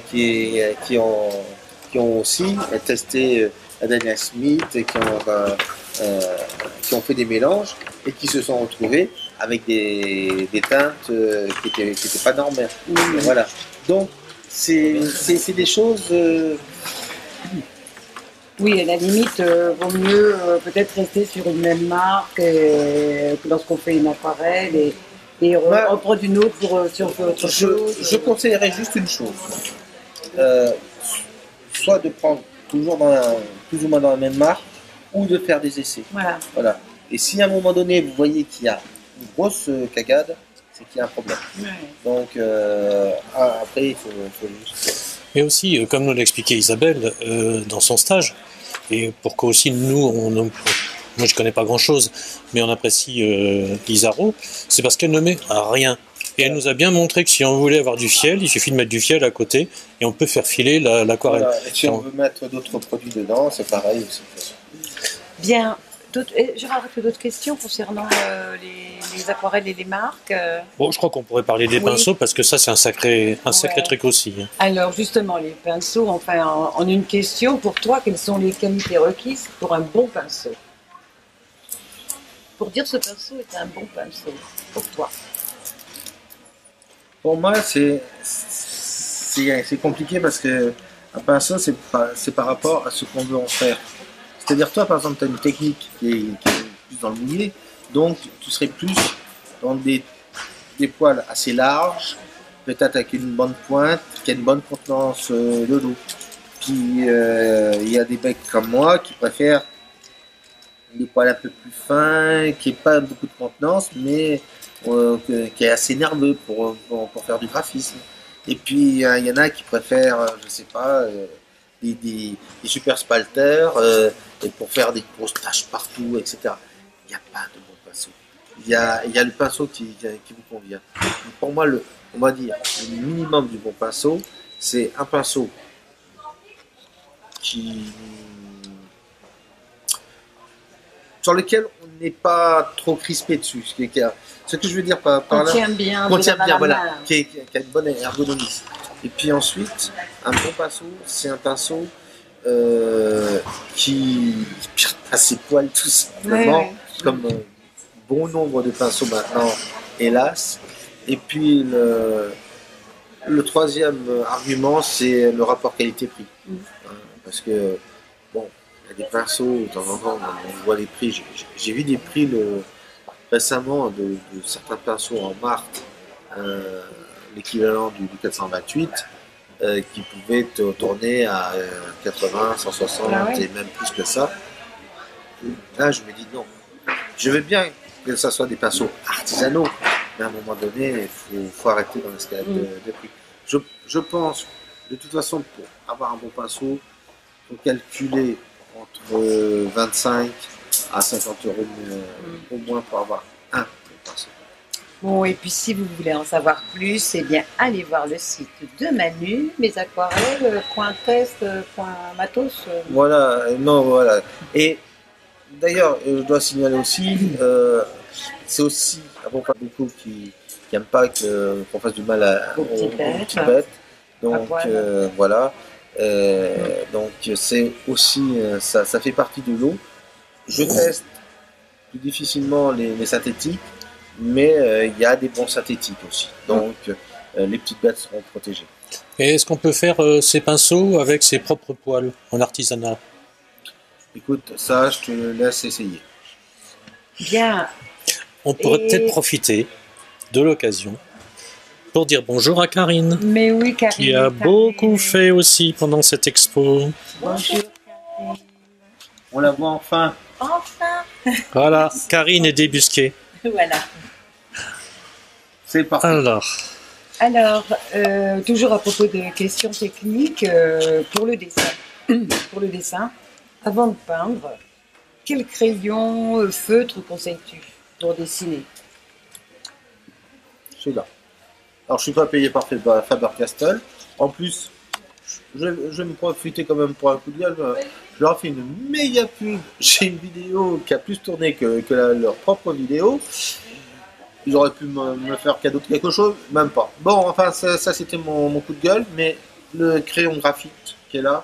qui ont aussi testé Daniel Smith, et qui ont fait des mélanges et qui se sont retrouvés avec des teintes qui étaient pas normales. Voilà. Donc c'est des choses. Oui, à la limite, vaut mieux peut-être rester sur une même marque lorsqu'on fait une aquarelle et reprendre une autre sur autre chose. Je conseillerais juste une chose. Soit de prendre toujours plus ou moins dans la même marque, ou de faire des essais. Voilà. Et si à un moment donné, vous voyez qu'il y a une grosse cagade, c'est qu'il y a un problème. Donc, après, il faut juste... Mais aussi, comme nous l'expliquait Isabelle dans son stage, et pourquoi aussi moi je connais pas grand chose, mais on apprécie Isaro, c'est parce qu'elle ne met rien. Et elle nous a bien montré que si on voulait avoir du fiel, il suffit de mettre du fiel à côté et on peut faire filer l'aquarelle. Voilà. Et si on veut mettre d'autres produits dedans, c'est pareil aussi. Bien. Gérard, as-tu d'autres questions concernant les aquarelles et les marques Bon, je crois qu'on pourrait parler des pinceaux parce que ça, c'est un sacré truc aussi. Alors, justement, les pinceaux, enfin, en une question, pour toi, quelles sont les qualités requises pour un bon pinceau? Pour dire ce pinceau est un bon pinceau, pour toi. Pour moi, c'est compliqué parce que Un pinceau, c'est par rapport à ce qu'on veut en faire. C'est-à-dire, toi, par exemple, tu as une technique qui est plus dans le mouillé, donc tu serais plus dans des poils assez larges, peut-être avec une bonne pointe, qui a une bonne contenance de l'eau. Puis, il y a des mecs comme moi qui préfèrent des poils un peu plus fins, qui n'ait pas beaucoup de contenance, mais qui est assez nerveux pour faire du graphisme. Et puis, il y en a qui préfèrent, je sais pas, des super spalters et pour faire des grosses taches partout, etc. Il n'y a pas de bon pinceau. Il y a le pinceau qui vous convient. Pour moi, on va dire, le minimum du bon pinceau, c'est un pinceau sur lequel on n'est pas trop crispé dessus. Ce que je veux dire par là, On tient bien, voilà, qui a une bonne ergonomie. Et puis ensuite, un bon pinceau, c'est un pinceau qui perd pas ses poils tout simplement, comme bon nombre de pinceaux maintenant, hélas. Et puis le troisième argument, c'est le rapport qualité-prix. Parce que, bon, il y a des pinceaux, de temps en temps, on voit les prix. J'ai vu des prix récemment de certains pinceaux en marque, l'équivalent du 428, qui pouvaient tourner à 80, 160 et même plus que ça. Là, je me dis non. Je veux bien que ce soit des pinceaux artisanaux, mais à un moment donné, il faut arrêter dans l'escalade de prix. Je pense, de toute façon, pour avoir un bon pinceau, il faut calculer entre 25 à 50 euros au moins pour avoir un bon pinceau. Bon, et puis si vous voulez en savoir plus, eh bien, allez voir le site de Manu, mesaquarelles.test.matos. Voilà, non, voilà. Et d'ailleurs, je dois signaler aussi, c'est aussi, bon, pas beaucoup qui n'aiment pas qu'on fasse du mal aux petites bêtes. Donc, voilà. Donc, c'est aussi, ça fait partie de l'eau. Je teste plus difficilement les synthétiques, mais il y a des bons synthétiques aussi. Donc, les petites bêtes seront protégées. Et est-ce qu'on peut faire ces pinceaux avec ses propres poils en artisanat? Écoute, ça, je te laisse essayer. Bien. On pourrait peut-être profiter de l'occasion pour dire bonjour à Karine. Mais oui, Karine. Qui a beaucoup fait aussi pendant cette expo. Bonjour, Karine. On la voit enfin. Enfin. Voilà, Karine est débusquée. Voilà. C'est parti. Alors, toujours à propos de questions techniques, pour le dessin, avant de peindre, quel crayon, feutre conseilles-tu pour dessiner? Celui-là. Alors, je ne suis pas payé par Faber-Castell. En plus, je vais me profiter quand même pour un coup de gueule. Je leur ai fait une méga pub. J'ai une vidéo qui a plus tourné que leur propre vidéo. Ils auraient pu me faire cadeau de quelque chose, même pas. Bon, enfin, ça c'était mon coup de gueule, mais le crayon graphite qui est là,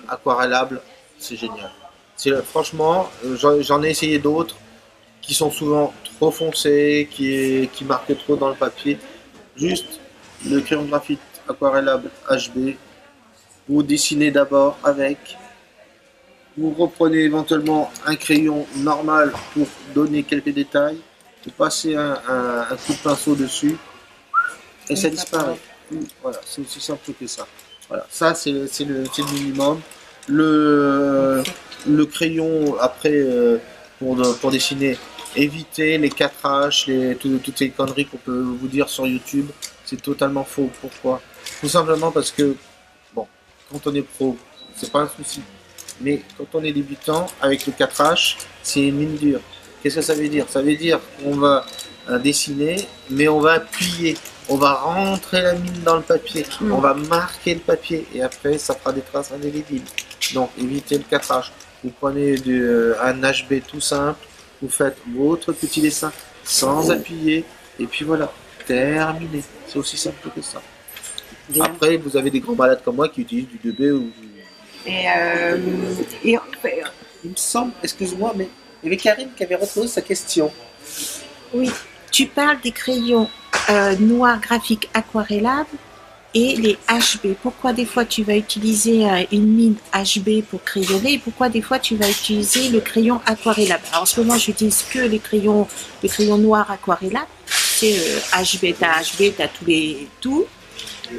aquarellable, c'est génial. Franchement, j'en ai essayé d'autres qui sont souvent trop foncés, qui marquent trop dans le papier. Juste le crayon graphite aquarellable HB, vous dessinez d'abord avec, vous reprenez éventuellement un crayon normal pour donner quelques détails, vous passez un coup de pinceau dessus et ça disparaît. Voilà, c'est aussi simple que ça. Voilà, ça c'est le minimum. Le crayon après pour dessiner, évitez les 4H, toutes les conneries qu'on peut vous dire sur YouTube, c'est totalement faux. Pourquoi? Tout simplement parce que bon, quand on est pro, c'est pas un souci. Mais quand on est débutant, avec le 4H, c'est une ligne dure. Qu'est-ce que ça veut dire? Ça veut dire qu'on va dessiner, mais on va appuyer. On va rentrer la mine dans le papier. On va marquer le papier. Et après, ça fera des traces indélébiles. Donc, évitez le 4H. Vous prenez un HB tout simple. Vous faites votre petit dessin sans appuyer. Et puis voilà, terminé. C'est aussi simple que ça. Bien. Après, vous avez des grands malades comme moi qui utilisent du 2B ou du... il me semble, excuse-moi, mais il y avait Karine qui avait retrouvé sa question. Oui, tu parles des crayons noirs graphiques aquarellables et les HB. Pourquoi des fois tu vas utiliser une mine HB pour crayonner et pourquoi des fois tu vas utiliser le crayon aquarellable. Alors en ce moment j'utilise que les crayons noirs aquarellables. C'est HB, t'as HB, t'as tout.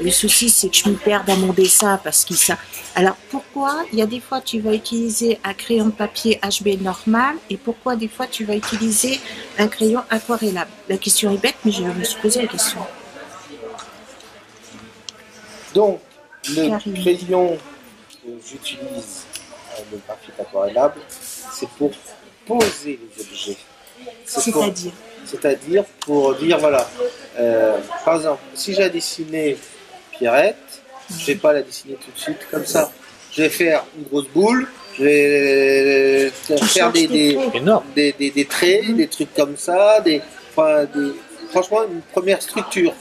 Le souci c'est que je me perds dans mon dessin parce qu'il ça. Alors pourquoi il y a des fois tu vas utiliser un crayon de papier HB normal et pourquoi des fois tu vas utiliser un crayon aquarellable? La question est bête mais je me suis posé la question. Donc, le crayon que j'utilise, le graphite aquarellable, c'est pour poser les objets. C'est-à-dire pour dire, voilà, par exemple, si j'ai dessiné Pierrette, je ne vais pas la dessiner tout de suite comme ça. Je vais faire une grosse boule, je vais faire des traits, des trucs comme ça, franchement, une première structure.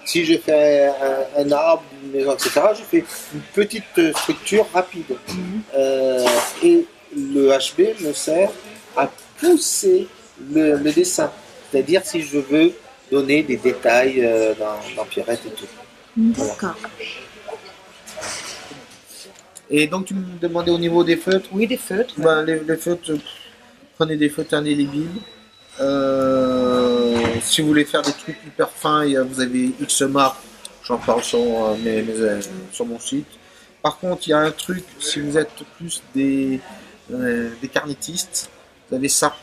Si je fais un arbre, une maison, etc., je fais une petite structure rapide. Et le HB me sert à pousser le dessin. C'est-à-dire si je veux donner des détails dans Pierrette et tout. D'accord. Voilà. Et donc tu me demandais au niveau des feutres? Oui, des feutres. Ben, les feutres, prenez des feutres indélébiles. Si vous voulez faire des trucs hyper fins, vous avez X marques, j'en parle sur mon site. Par contre, il y a un truc, si vous êtes plus des carnétistes, vous avez ça.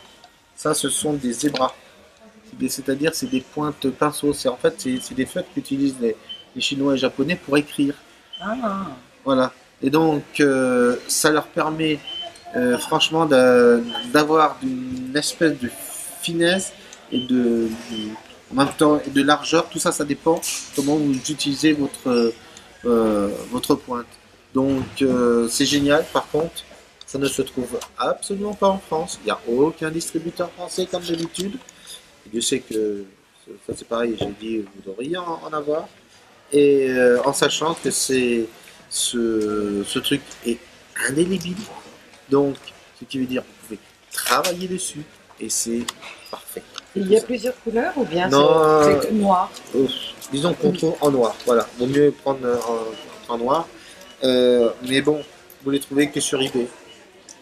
Ça, ce sont des zébras. C'est-à-dire, c'est des pointes pinceaux. En fait, c'est des feutres qu'utilisent les Chinois et les Japonais pour écrire. Ah. Voilà. Et donc, ça leur permet, franchement, d'avoir une espèce de finesse et en même temps de largeur. Tout ça, ça dépend comment vous utilisez votre pointe. Donc, c'est génial. Par contre, ça ne se trouve absolument pas en France. Il n'y a aucun distributeur français comme d'habitude. Je sais que ça c'est pareil, j'ai dit vous devriez en avoir. Et en sachant que ce truc est indélébile. Donc, ce qui veut dire que vous pouvez travailler dessus et c'est parfait. Il y a plusieurs couleurs ou bien c'est noir? Disons qu'on trouve en noir. Voilà, vaut mieux prendre en noir. Mais bon, vous les trouvez que sur eBay.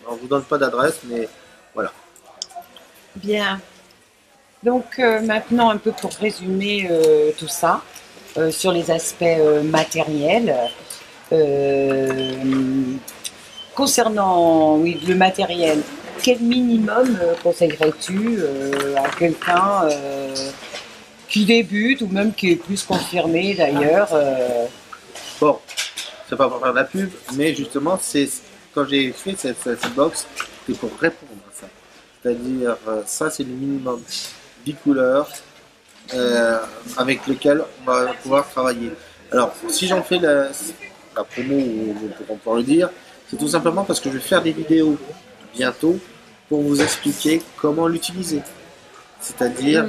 On ne vous donne pas d'adresse, mais voilà. Bien. Donc maintenant, un peu pour résumer tout ça, sur les aspects matériels. Concernant le matériel, quel minimum conseillerais-tu à quelqu'un qui débute ou même qui est plus confirmé d'ailleurs Bon, c'est pas pour faire de la pub, mais justement, quand j'ai fait cette box, c'est pour répondre à ça. C'est-à-dire, ça c'est le minimum. 10 couleurs avec lequel on va pouvoir travailler. Alors, si j'en fais la promo, on peut le dire, c'est tout simplement parce que je vais faire des vidéos bientôt pour vous expliquer comment l'utiliser. C'est-à-dire,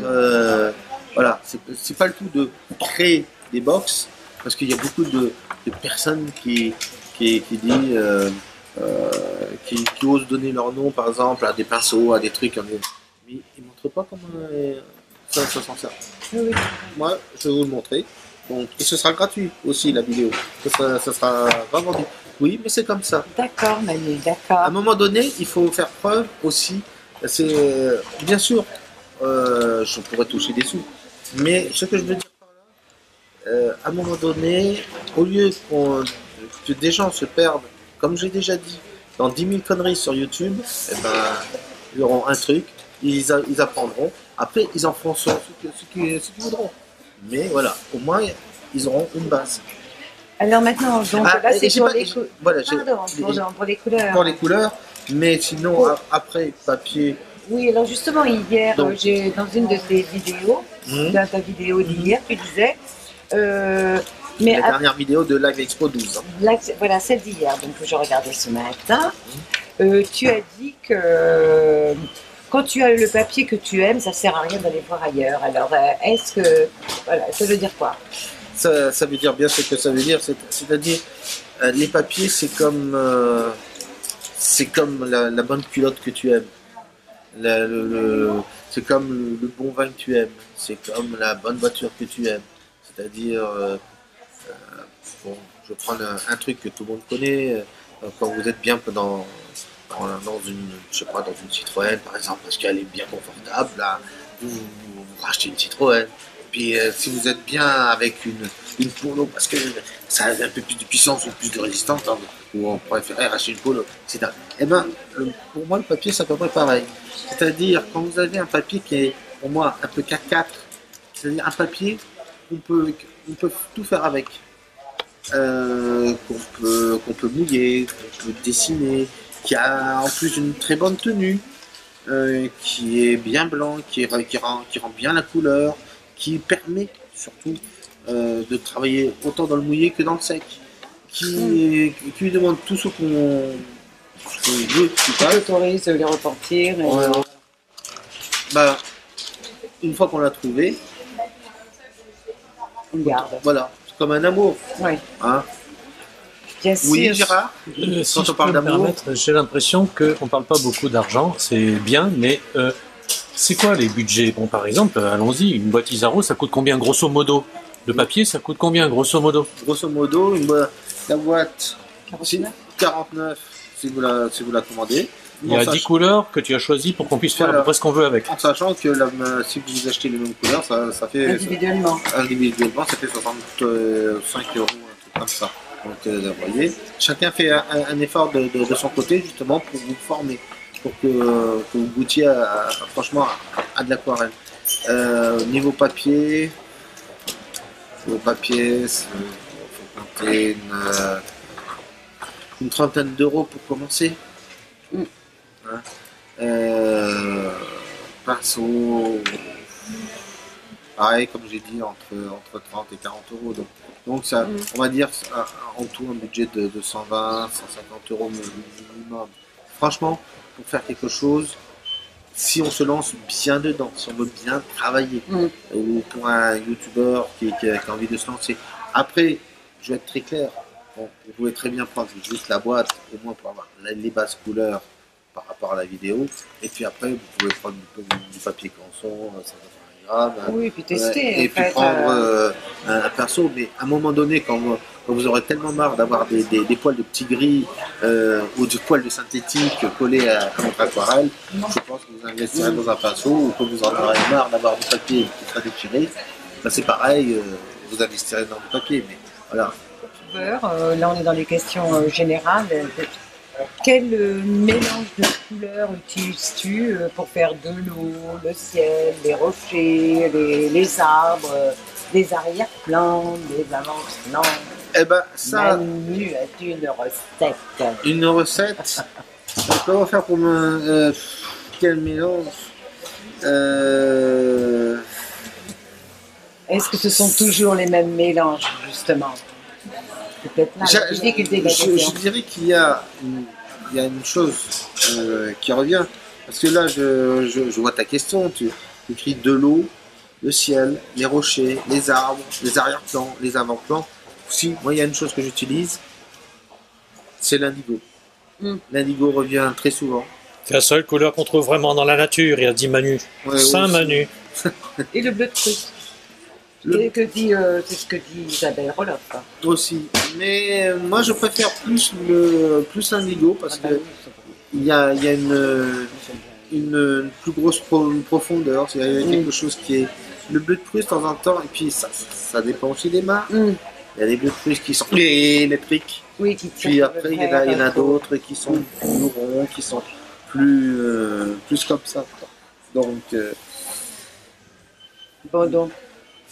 voilà, c'est pas le tout de créer des box, parce qu'il y a beaucoup de personnes qui osent donner leur nom, par exemple, à des pinceaux, à des trucs, mais ils ne montrent pas comment ça s'en sert. Oui. Moi, je vais vous le montrer. Donc, et ce sera gratuit aussi, la vidéo. Ça sera pas vendu. Oui, mais c'est comme ça. D'accord, Manu, d'accord. À un moment donné, il faut faire preuve aussi. Bien sûr, je pourrais toucher des sous. Mais ce que je veux dire par là, à un moment donné, au lieu que des gens se perdent, comme j'ai déjà dit, dans 10 000 conneries sur YouTube, ils auront un truc, ils apprendront. Après, ils en feront ce qu'ils voudront. Mais voilà, au moins, ils auront une base. Alors maintenant, donc là, c'est pour les couleurs. Voilà, pour les couleurs. Pour les couleurs, mais sinon, après, papier. Oui, alors justement, hier, j'ai dans une de tes vidéos, dans ta vidéo d'hier, tu disais. La dernière vidéo de Live Expo 12. Voilà, celle d'hier, donc que je regardais ce matin. Tu as dit que quand tu as le papier que tu aimes, ça sert à rien d'aller voir ailleurs. Alors, est-ce que... Voilà, ça veut dire quoi? Ça veut dire bien ce que ça veut dire. C'est-à-dire, les papiers, c'est comme la bonne culotte que tu aimes. C'est comme le bon vin que tu aimes. C'est comme la bonne voiture que tu aimes. C'est-à-dire, Bon, je vais prendre un truc que tout le monde connaît. Quand vous êtes bien dans une, je sais pas, dans une Citroën par exemple, parce qu'elle est bien confortable, là, vous rachetez une Citroën. Puis si vous êtes bien avec une Polo, parce que ça a un peu plus de puissance ou plus de résistance, hein, ou on préférait racheter une Polo, etc. Eh ben, pour moi, le papier, c'est à peu près pareil. C'est-à-dire, quand vous avez un papier qui est, pour moi, un peu 4x4, c'est-à-dire un papier on peut tout faire avec. Qu'on peut mouiller, qu'on peut dessiner, qui a en plus une très bonne tenue, qui est bien blanc, qui rend bien la couleur, qui permet surtout de travailler autant dans le mouillé que dans le sec, qui lui demande tout ce qu'on veut, qui autorise les repentir. Ouais. Bah, une fois qu'on l'a trouvé, on garde. Voilà, c'est comme un amour. Oui. Hein? Bien sûr. Oui, Gérard. Si je peux me permettre, j'ai l'impression qu'on ne parle pas beaucoup d'argent, c'est bien, mais c'est quoi les budgets? Bon, par exemple, allons-y, une boîte Isaro, ça coûte combien grosso modo? Le papier, ça coûte combien grosso modo? Grosso modo, la boîte 49 si vous la commandez. Il y a 10 couleurs que tu as choisies pour qu'on puisse faire à peu près ce qu'on veut avec. En sachant que si vous achetez les mêmes couleurs, ça fait... Individuellement, ça fait 65 euros, un truc comme ça. Donc, vous voyez, chacun fait un effort de son côté, justement, pour vous former, pour que vous goûtiez franchement à de l'aquarelle. Niveau papier, il faut compter une trentaine d'euros pour commencer. Hein? Pinceau, pareil, comme j'ai dit, entre 30 et 40 euros. Donc ça, on va dire en tout un budget de 120, 150 euros minimum. Franchement, pour faire quelque chose, si on se lance bien dedans, si on veut bien travailler, ou pour un youtubeur qui a envie de se lancer. Après, je vais être très clair, bon, vous pouvez très bien prendre juste la boîte, au moins pour avoir les bases couleurs par rapport à la vidéo, et puis après, vous pouvez prendre du papier canson, 180 grammes, oui, puis tester, et puis prendre un pinceau, mais à un moment donné, quand vous aurez tellement marre d'avoir des poils de petits gris ou des poils de synthétique collés à votre aquarelle, je pense que vous investirez dans un pinceau, ou quand vous en aurez marre d'avoir du papier qui sera déchiré, ben c'est pareil, vous investirez dans du papier, mais voilà. Là on est dans les questions générales. Quel mélange de couleurs utilises-tu pour faire de l'eau, le ciel, les rochers, les arbres, les arrière-plans, les avant-plans? Eh ben ça. Manu, as-tu une recette? Une recette? Comment faire pour quel mélange? Est-ce que ce sont toujours les mêmes mélanges, justement? Peut-être là, la difficulté de la question. Je dirais qu'il y a une chose qui revient. Parce que là, je vois ta question. Tu écris de l'eau, le ciel, les rochers, les arbres, les arrière-plans, les avant-plans. Si, moi, il y a une chose que j'utilise, c'est l'indigo. L'indigo revient très souvent. C'est la seule couleur qu'on trouve vraiment dans la nature, il a dit Manu. Ouais, Saint Manu. Et le bleu de Prusse. C'est ce que dit Isabelle Roloff. Aussi. Mais moi, je préfère plus l'indigo parce que il y a une plus grosse profondeur. Il y a quelque chose qui est... Le bleu de Prusse, de temps en temps, et puis ça dépend aussi des marques. Il y a des bleus de Prusse qui sont électriques. Oui, puis après, il y en a d'autres qui sont plus ronds, qui sont plus comme ça. Donc, donc,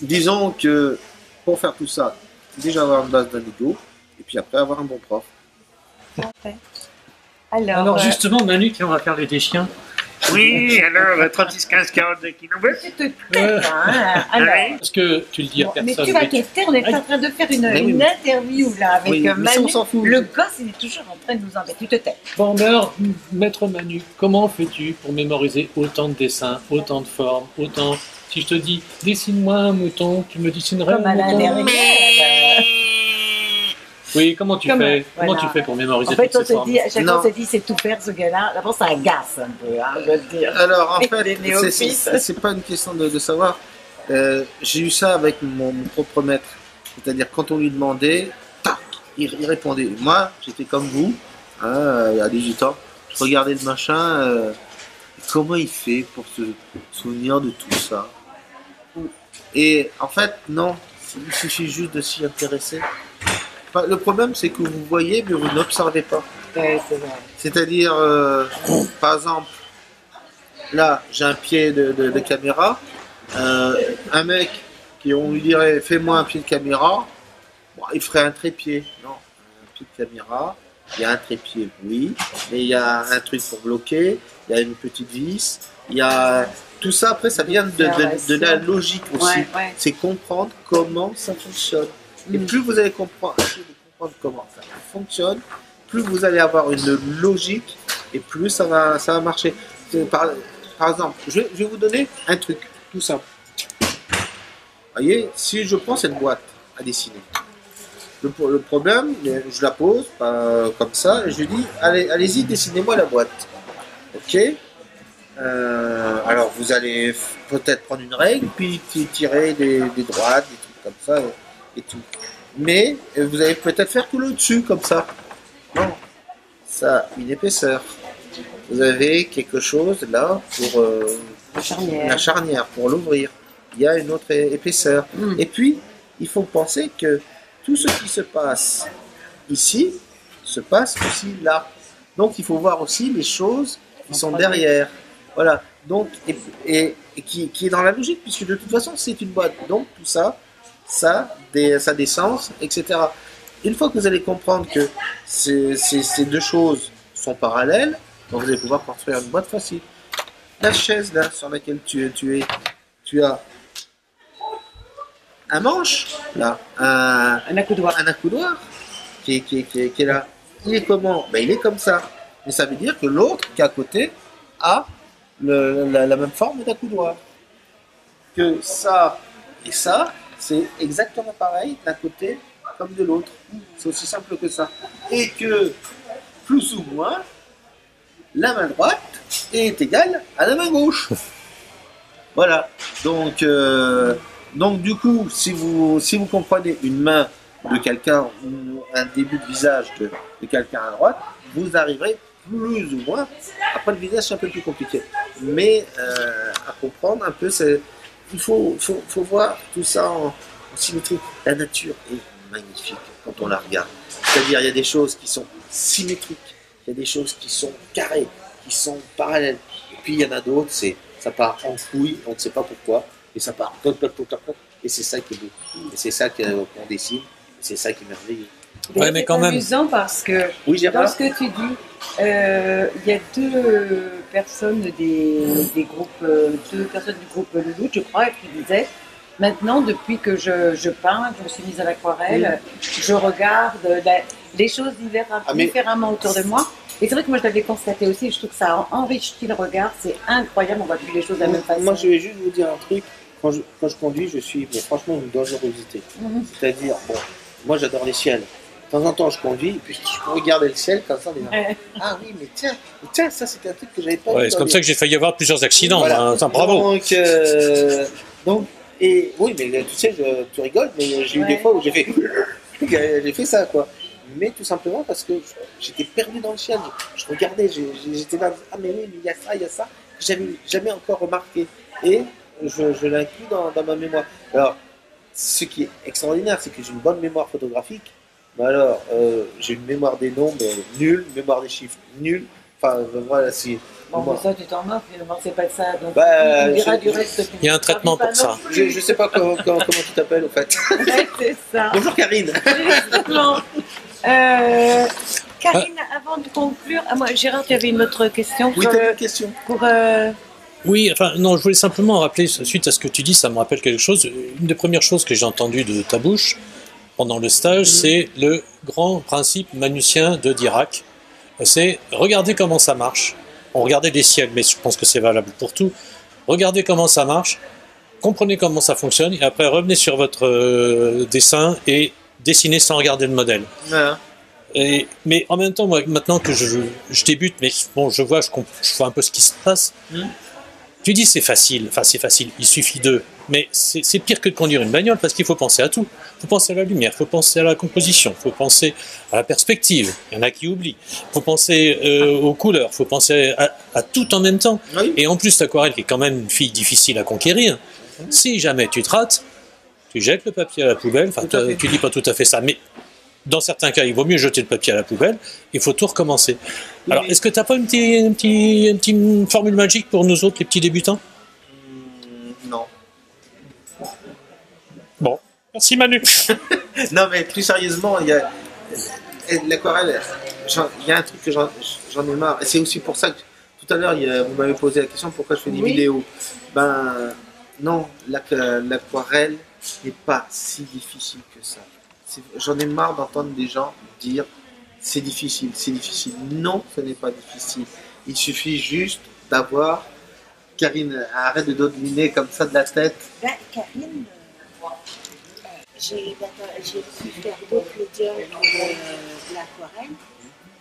disons que pour faire tout ça, déjà avoir une base d'indigo, et puis après avoir un bon prof. Parfait. Alors justement, Manu, qui on va faire les chiens. Oui, alors 36, 15, 42 km. Tu te tais, hein? Alors, Parce que tu le dis à personne. mais tu vas quitter, on est en train de faire une interview là avec Manu. Ça, on s'en fout. Le gosse, il est toujours en train de nous embêter. Tu te tais. Bon, alors, maître Manu, comment fais-tu pour mémoriser autant de dessins, autant de formes, autant... Si je te dis, dessine-moi un mouton, tu me dessinerais Comme un Alain mouton? Derrière. Oui, comment tu fais? Comment tu fais pour mémoriser En fait, toutes on ces se formes? dit, à chaque fois, on se dit, c'est tout faire ce gars-là. D'abord, ça agace un peu, hein, je veux dire. Alors, en Les fait, néophytes. c'est pas une question de savoir. J'ai eu ça avec mon propre maître. C'est-à-dire, quand on lui demandait, tac, il répondait. Moi, j'étais comme vous, hein, il y a 18 ans, je regardais le machin, comment il fait pour se souvenir de tout ça? Et en fait, non, il suffit juste de s'y intéresser. Enfin, le problème, c'est que vous voyez, mais vous n'observez pas. Ouais, c'est vrai. C'est-à-dire, par exemple, là, j'ai un pied de caméra. Un mec qui, on lui dirait, fais-moi un pied de caméra, bon, il ferait un trépied. Non, un pied de caméra, il y a un trépied, oui, mais il y a un truc pour bloquer, il y a une petite vis, il y a... Tout ça, après, ça vient de la logique aussi. Ouais. C'est comprendre comment ça fonctionne. Et plus vous allez comprendre comment ça fonctionne, plus vous allez avoir une logique et plus ça va marcher. Par exemple, je vais vous donner un truc tout simple. Vous voyez, si je prends cette boîte à dessiner, le problème, je la pose comme ça et je lui dis, allez-y, dessinez-moi la boîte. Ok. Alors vous allez peut-être prendre une règle, puis tirer des droites, des trucs comme ça et tout. Mais vous allez peut-être faire tout le dessus comme ça. Non, ça a une épaisseur. Vous avez quelque chose là pour la charnière, pour l'ouvrir. Il y a une autre épaisseur. Et puis, il faut penser que tout ce qui se passe ici se passe aussi là. Donc, il faut voir aussi les choses qui sont derrière. Voilà. Donc, et qui est dans la logique, puisque de toute façon, c'est une boîte. Donc, tout ça, ça a des sens, etc. Une fois que vous allez comprendre que ces deux choses sont parallèles, donc vous allez pouvoir construire une boîte facile. La chaise là sur laquelle tu as un manche là, Un accoudoir. un accoudoir qui est là. Il est comment? Ben, il est comme ça. Mais ça veut dire que l'autre qui est à côté a la même forme d'accoudoir. Que ça et ça, c'est exactement pareil d'un côté comme de l'autre. C'est aussi simple que ça. Et que, plus ou moins, la main droite est égale à la main gauche. Voilà. Donc du coup, si vous comprenez une main de quelqu'un ou un début de visage de quelqu'un à droite, vous arriverez plus ou moins. Après, le visage, c'est un peu plus compliqué. Mais à comprendre un peu, il faut voir tout ça en symétrie. La nature est magnifique quand on la regarde. C'est-à-dire, il y a des choses qui sont symétriques, il y a des choses qui sont carrées, qui sont parallèles. Et puis, il y en a d'autres, ça part en couille, on ne sait pas pourquoi, et ça part et c'est ça qui est beau. Et c'est ça qu'on dessine, et c'est ça qui est merveilleux. Ouais, mais quand même. C'est amusant parce que Oui, dans ce que tu dis, il y a deux personnes des groupes, deux personnes du groupe Louloute, je crois, qui disaient maintenant, depuis que je peins, que je me suis mise à l'aquarelle, je regarde les choses différemment autour de moi. Et c'est vrai que moi je l'avais constaté aussi, je trouve que ça enrichit le regard, c'est incroyable, on voit plus les choses de la même façon. Moi, je vais juste vous dire un truc. Quand je conduis, je suis franchement une dangerosité. C'est-à-dire, bon, moi j'adore les ciels. De temps en temps, je conduis, et puis je regarde le ciel comme ça, en disant, ah oui, mais tiens, ça c'était un truc que j'avais pas vu. Ouais, c'est comme ça que j'ai failli avoir plusieurs accidents. Voilà. Hein, bravo. Donc, et oui, mais tu sais, tu rigoles, mais j'ai eu des fois où j'ai fait ça, quoi. Mais tout simplement parce que j'étais perdu dans le ciel. Je regardais, j'étais là, ah mais oui, mais il y a ça, que j'avais jamais encore remarqué. Et je l'inclus dans ma mémoire. Alors, ce qui est extraordinaire, c'est que j'ai une bonne mémoire photographique. Mais alors, j'ai une mémoire des nombres nulle, mémoire des chiffres nulle. Enfin, voilà, si. Bon, mais ça, tu t'en moques, finalement, c'est pas ça. Donc, Bah, on dira du reste. Il y a un traitement pour ça. Je sais pas comment tu t'appelles, au fait. Ouais, c'est ça. Bonjour Karine. Exactement. Karine, avant de conclure, moi, Gérard, tu avais une autre question Oui, tu as une question. Oui, enfin, non, je voulais simplement rappeler, suite à ce que tu dis, ça me rappelle quelque chose. Une des premières choses que j'ai entendues de ta bouche pendant le stage, c'est le grand principe manucien de Dirac. C'est regarder comment ça marche. On regardait des ciels, mais je pense que c'est valable pour tout. Regardez comment ça marche, comprenez comment ça fonctionne, et après revenez sur votre dessin et dessinez sans regarder le modèle. Voilà. Mais en même temps, moi, maintenant que je débute, mais bon, je vois un peu ce qui se passe. Tu dis c'est facile, enfin c'est facile, il suffit de. Mais c'est pire que de conduire une bagnole parce qu'il faut penser à tout. Il faut penser à la lumière, il faut penser à la composition, il faut penser à la perspective. Il y en a qui oublient. Il faut penser aux couleurs, il faut penser à tout en même temps. Oui. Et en plus, l'aquarelle, qui est quand même une fille difficile à conquérir, si jamais tu te rates, tu jettes le papier à la poubelle. Enfin, Tout à fait. tu dis pas tout à fait ça, mais dans certains cas, il vaut mieux jeter le papier à la poubelle. Il faut tout recommencer. Alors, est-ce que tu n'as pas une petite formule magique pour nous autres, les petits débutants? Non. Bon, merci Manu. Non, mais plus sérieusement, il y a l'aquarelle. Il y a un truc que j'en ai marre. Et c'est aussi pour ça que tout à l'heure, vous m'avez posé la question pourquoi je fais des Oui. vidéos. Ben non, l'aquarelle n'est pas si difficile que ça. J'en ai marre d'entendre des gens dire c'est difficile, c'est difficile. Non, ce n'est pas difficile. Il suffit juste d'avoir. Karine, arrête de dominer comme ça de la tête. Ben, Karine, j'ai pu faire d'autres médiums de l'aquarelle.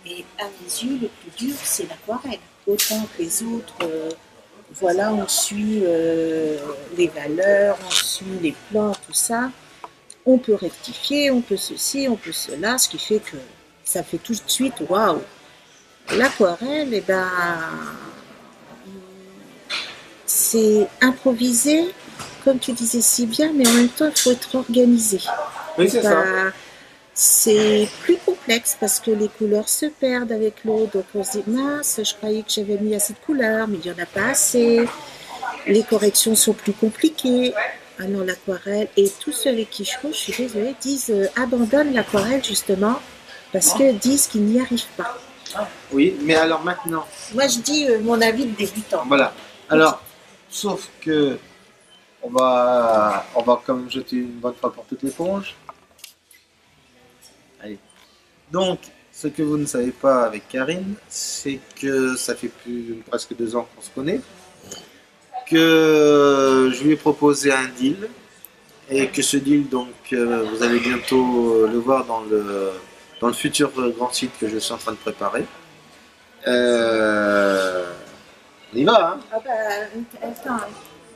Et à mes yeux, le plus dur, c'est l'aquarelle. Autant que les autres, voilà, on suit les valeurs, on suit les plans, tout ça. On peut rectifier, on peut ceci, on peut cela, ce qui fait que ça fait tout de suite waouh. L'aquarelle, eh ben, c'est improvisé, comme tu disais si bien, mais en même temps, il faut être organisé. Oui, c'est ça. C'est plus complexe parce que les couleurs se perdent avec l'eau. Donc on se dit, mince, je croyais que j'avais mis assez de couleurs, mais il n'y en a pas assez. Les corrections sont plus compliquées. Ah non, l'aquarelle. Et tous ceux avec qui je coach, je suis désolée, disent abandonne l'aquarelle justement parce que disent qu'ils n'y arrivent pas. Oui, mais alors maintenant, Moi, je dis mon avis de débutant. voilà. Alors, sauf que on va quand même jeter une bonne fois pour toutes l'éponge. Allez. Donc, ce que vous ne savez pas avec Karine, c'est que ça fait presque 2 ans qu'on se connaît, que je lui ai proposé un deal, et que ce deal, donc, vous allez bientôt le voir dans le futur grand site que je suis en train de préparer. On y va, hein? Ah bah, attends,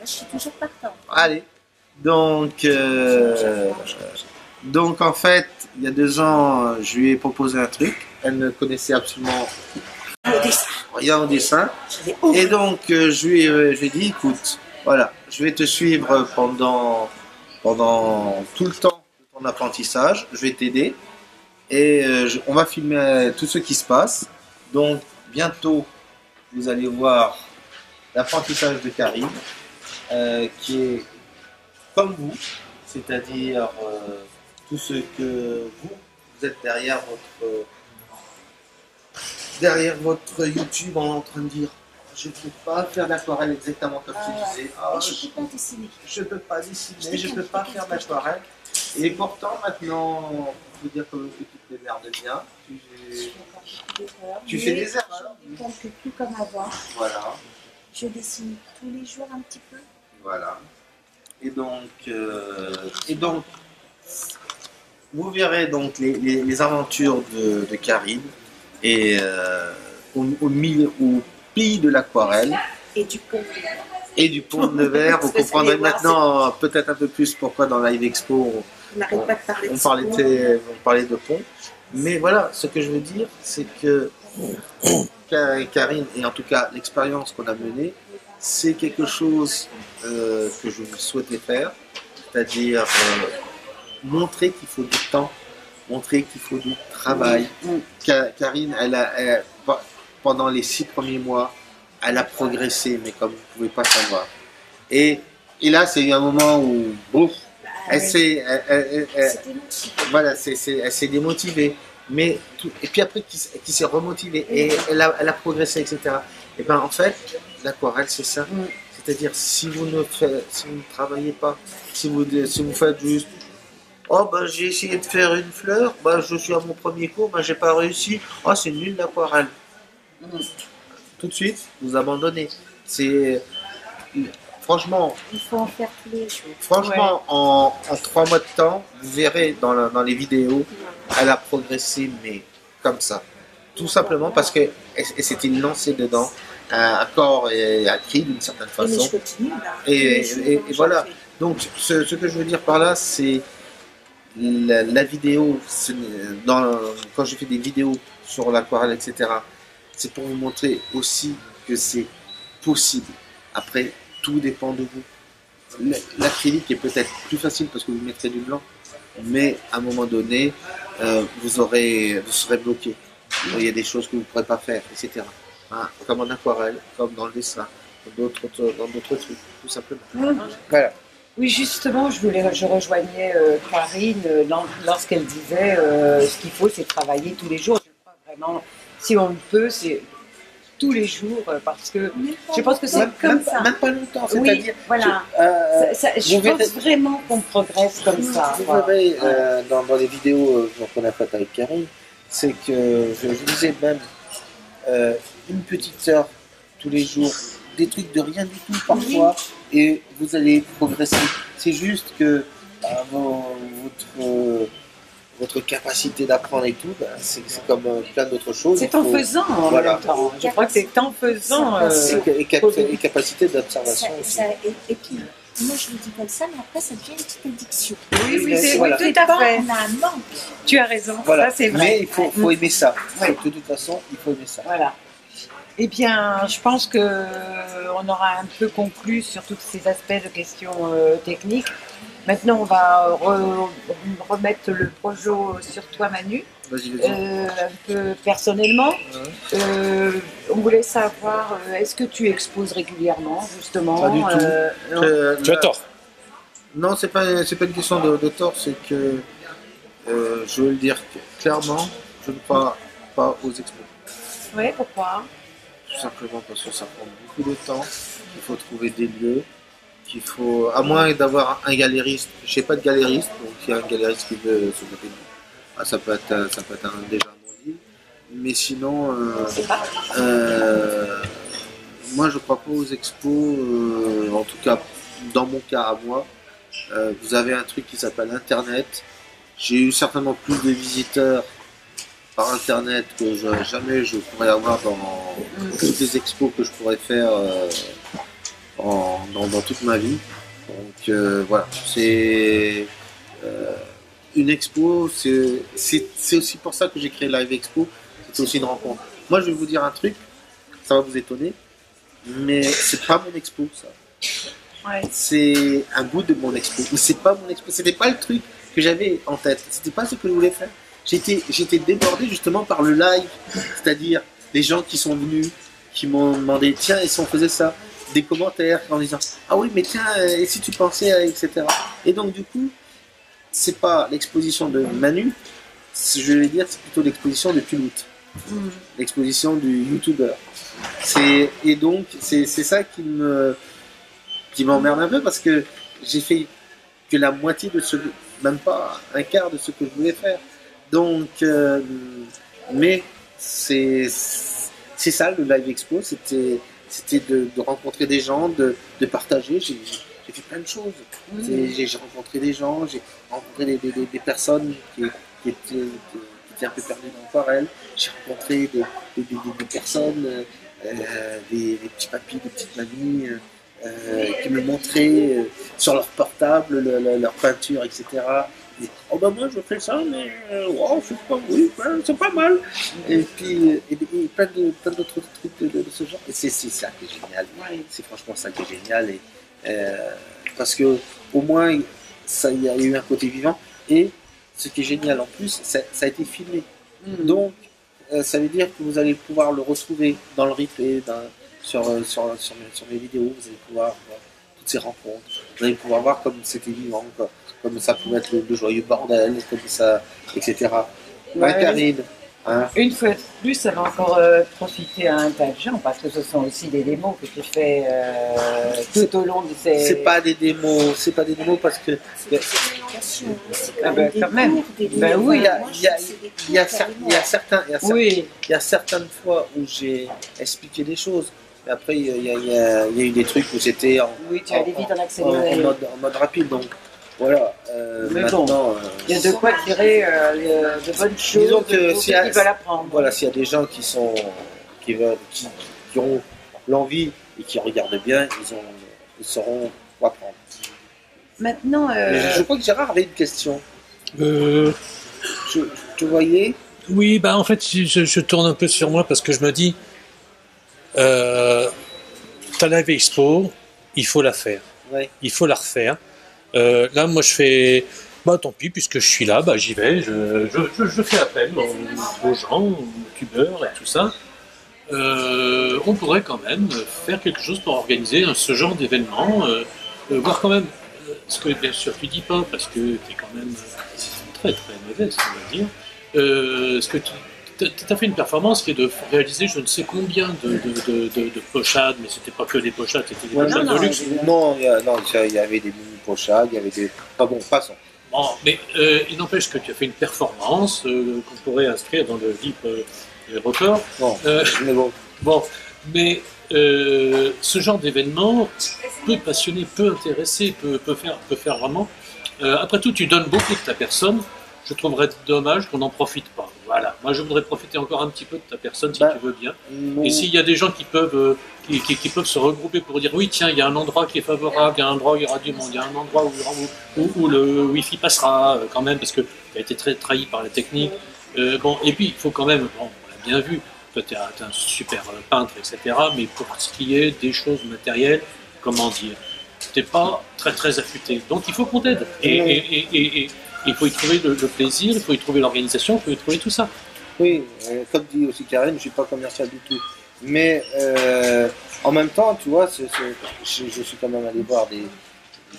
je suis toujours partant. Allez. Donc en fait, il y a 2 ans, je lui ai proposé un truc. Elle ne connaissait absolument rien au dessin. Et donc, je lui ai dit, écoute, voilà, je vais te suivre pendant tout le temps de ton apprentissage. Je vais t'aider. Et on va filmer tout ce qui se passe. Donc, bientôt, vous allez voir l'apprentissage de Karine, qui est comme vous, c'est-à-dire tout ce que vous êtes derrière votre YouTube en train de dire je ne peux pas faire l'aquarelle exactement comme tu disais. Ah, Je ne peux pas dessiner. je ne peux pas dessiner, je ne peux pas faire l'aquarelle. Et pourtant, maintenant, il faut dire que tu te démerdes bien. Tu fais des erreurs. Je ne compte plus comme avant. Voilà. Je dessine tous les jours un petit peu. Voilà. Et donc, vous verrez donc les aventures de Karine et au pays de l'aquarelle Et du pont. et du pont de Nevers. Vous comprendrez maintenant peut-être un peu plus pourquoi dans Live Expo On n'arrête pas de parler on parlait de pont. Mais voilà, ce que je veux dire, c'est que Karine, et en tout cas l'expérience qu'on a menée, c'est quelque chose que je souhaitais faire, c'est-à-dire montrer qu'il faut du temps, montrer qu'il faut du travail. Karine, pendant les 6 premiers mois, elle a progressé, mais comme vous ne pouvez pas savoir. Et là, c'est eu un moment où, bouf, elle s'est démotivée. Mais et puis après, qui s'est remotivée, et elle a progressé, etc. Et bien en fait, l'aquarelle, c'est ça. C'est-à-dire, si vous ne travaillez pas, si vous faites juste oh ben j'ai essayé de faire une fleur, ben je suis à mon premier cours, ben j'ai pas réussi, oh c'est nul l'aquarelle. Tout de suite, vous abandonnez. Franchement, Il faut en faire tous les jours. franchement en 3 mois de temps, vous verrez dans les vidéos, elle a progressé, mais comme ça. Tout simplement parce qu'elle s'était lancée dedans, à corps et à cri d'une certaine Mais façon. je continue là. Et voilà. Donc, ce que je veux dire par là, c'est la vidéo. Quand je fais des vidéos sur l'aquarelle, etc., c'est pour vous montrer aussi que c'est possible. Après, tout dépend de vous. L'acrylique est peut-être plus facile parce que vous mettrez du blanc, mais à un moment donné, vous serez bloqué. Il y a des choses que vous ne pourrez pas faire, etc. Hein, comme en aquarelle, comme dans le dessin, dans d'autres trucs, tout simplement. Voilà. Oui, justement, je rejoignais Karine lorsqu'elle disait ce qu'il faut, c'est travailler tous les jours. Je crois vraiment, si on le peut, c'est tous les jours, parce que je pense que c'est comme ça. Même pas longtemps, Oui, c'est-à-dire. voilà. Je pense vraiment qu'on progresse comme ça. Vous verrez dans les vidéos qu'on a faites avec Karine, c'est que je disais même une petite heure tous les jours, des trucs de rien du tout parfois, et vous allez progresser. C'est juste que votre capacité d'apprendre et tout, c'est comme plein d'autres choses. C'est en faisant en même temps. Je crois que c'est en faisant. Et capacité d'observation aussi. Et puis, moi je le dis comme ça, mais après ça devient une petite addiction. Oui, Voilà. tout à fait. On a un manque. Tu as raison, Voilà. ça c'est vrai. Mais il faut aimer ça. Ouais. De toute façon, il faut aimer ça. Voilà. Eh bien, je pense qu'on aura un peu conclu sur tous ces aspects de questions techniques. Maintenant, on va remettre le projo sur toi, Manu, Vas-y. un peu personnellement. On voulait savoir, est-ce que tu exposes régulièrement, justement? Pas du tout. Non. Tu as tort. Non, c'est pas une question de tort, c'est que je veux le dire clairement, je ne crois pas aux expos. Oui, pourquoi? Tout simplement parce que ça prend beaucoup de temps, il faut trouver des lieux, qu'il faut, à moins d'avoir un galériste, je sais pas de galériste, donc il y a un galériste qui veut s'occuper de nous. Ah, ça peut être déjà un bon deal, mais sinon, moi je crois pas aux expos, en tout cas dans mon cas à moi. Vous avez un truc qui s'appelle Internet. J'ai eu certainement plus de visiteurs par Internet que jamais je pourrais avoir dans toutes les expos que je pourrais faire dans toute ma vie. Donc voilà, c'est une expo, c'est aussi pour ça que j'ai créé Live Expo, c'est aussi une rencontre. Moi je vais vous dire un truc, ça va vous étonner, mais c'est pas mon expo ça. Ouais. C'est un bout de mon expo, mais c'est pas mon expo, c'était pas le truc que j'avais en tête, c'était pas ce que je voulais faire. J'étais débordé justement par le live, c'est-à-dire les gens qui sont venus, qui m'ont demandé tiens, et si on faisait ça, des commentaires en disant ah oui, mais tiens, et si tu pensais à etc. Et donc, du coup, c'est pas l'exposition de Manu, je vais dire, c'est plutôt l'exposition de Tulout, l'exposition du youtubeur. Et donc, c'est ça qui m'emmerde un peu parce que j'ai fait que la moitié de même pas un quart de ce que je voulais faire. Donc, mais c'est ça le Live Expo, c'était de rencontrer des gens, de partager. J'ai fait plein de choses. J'ai rencontré des gens, j'ai rencontré des personnes qui étaient un peu perdues dans l'aquarelle. J'ai rencontré des personnes, des petits papis, des petites mamies qui me montraient sur leur portable leur peinture, etc. Et, oh ben moi je fais ça, mais wow, c'est pas mal. Et puis et plein d'autres trucs de ce genre. Et c'est ça qui est génial. C'est franchement ça qui est génial. Et, parce que au moins il y a eu un côté vivant. Et ce qui est génial en plus, ça a été filmé. Donc ça veut dire que vous allez pouvoir le retrouver dans le replay, sur mes vidéos. Vous allez pouvoir voir toutes ces rencontres. Vous allez pouvoir voir comme c'était vivant, quoi. Comme ça pouvait être le joyeux bordel, comme ça, etc. Ouais, Karine. Hein. Une fois de plus, ça va encore profiter à un tas de gens, parce que ce sont aussi des démos que tu fais tout au long de ces... C'est pas des démos parce que... Ah ben, quand même. Ben oui. Il y a certaines fois où j'ai expliqué des choses. Mais après, il y a eu des trucs où j'étais en mode rapide. Donc, voilà. Maintenant, bon, il y a de quoi tirer de bonnes choses. Disons que qui veulent apprendre. Voilà, s'il y a des gens qui ont l'envie et qui regardent bien, ils sauront quoi prendre. Maintenant, Mais je crois que Gérard avait une question. Euh, Tu voyais? oui, bah en fait, je tourne un peu sur moi parce que je me dis, ta live expo, il faut la faire. Ouais. Il faut la refaire. Là, moi, je fais, bah tant pis, puisque je suis là, bah j'y vais. Je fais appel aux gens, aux youtubeurs et tout ça. On pourrait quand même faire quelque chose pour organiser ce genre d'événement, voir quand même ce que bien sûr tu dis pas, parce que tu es quand même très très modeste, on va dire. Ce que tu as fait une performance qui est de réaliser je ne sais combien de pochades, mais c'était pas que des pochades, c'était des Ouais, pochades de luxe. non, il y avait des mini pochades, il y avait des. Ah bon, passons. Bon, mais il n'empêche que tu as fait une performance qu'on pourrait inscrire dans le livre des records. Non, Euh, mais bon. Bon, mais ce genre d'événement peut passionner, peut intéresser, peut faire vraiment. Après tout, tu donnes beaucoup de ta personne. Je trouverais dommage qu'on n'en profite pas. Voilà. Moi, je voudrais profiter encore un petit peu de ta personne, si tu veux bien. Et s'il y a des gens qui peuvent, qui peuvent se regrouper pour dire oui, tiens, il y a un endroit qui est favorable, il y a un endroit où il y aura du monde, il y a un endroit où le Wi-Fi passera quand même, parce que tu as été très trahi par la technique. Bon, et puis, il faut quand même, bon, on l'a bien vu, toi, tu es un super peintre, etc. Mais pour ce qui est des choses matérielles, comment dire, tu n'es pas très très affûté. Donc, il faut qu'on t'aide. Et il faut y trouver le plaisir, il faut y trouver l'organisation, il faut y trouver tout ça. Oui, comme dit aussi Karine, je ne suis pas commercial du tout. Mais en même temps, tu vois, je suis quand même allé voir des.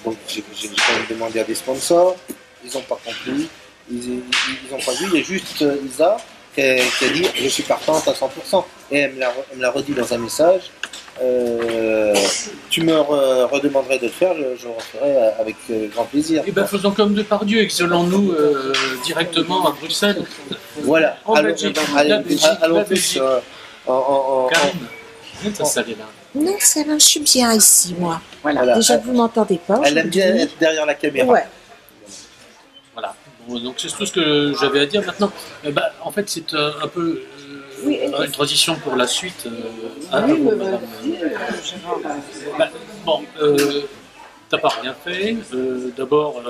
Donc j'ai quand même demandé à des sponsors, ils n'ont pas compris, ils n'ont pas vu. Il y a juste Isa qui a dit je suis partante à 100%. Et elle me l'a redit dans un message. Tu me redemanderais de le faire, je le referai avec grand plaisir. Et bien faisons comme Depardieu, exilons-nous directement à Bruxelles. Voilà, En Belgique, la Belgique, allons la tous Belgique. Karine, viens t'installer là. Non, ça va, je suis bien ici, moi. voilà. Déjà, vous m'entendez pas. Elle aime bien être derrière la caméra. Ouais. Voilà. Bon, donc c'est tout ce que j'avais à dire maintenant. En fait, c'est un peu une transition pour la suite. À vous, madame. Bon, t'as pas rien fait. D'abord,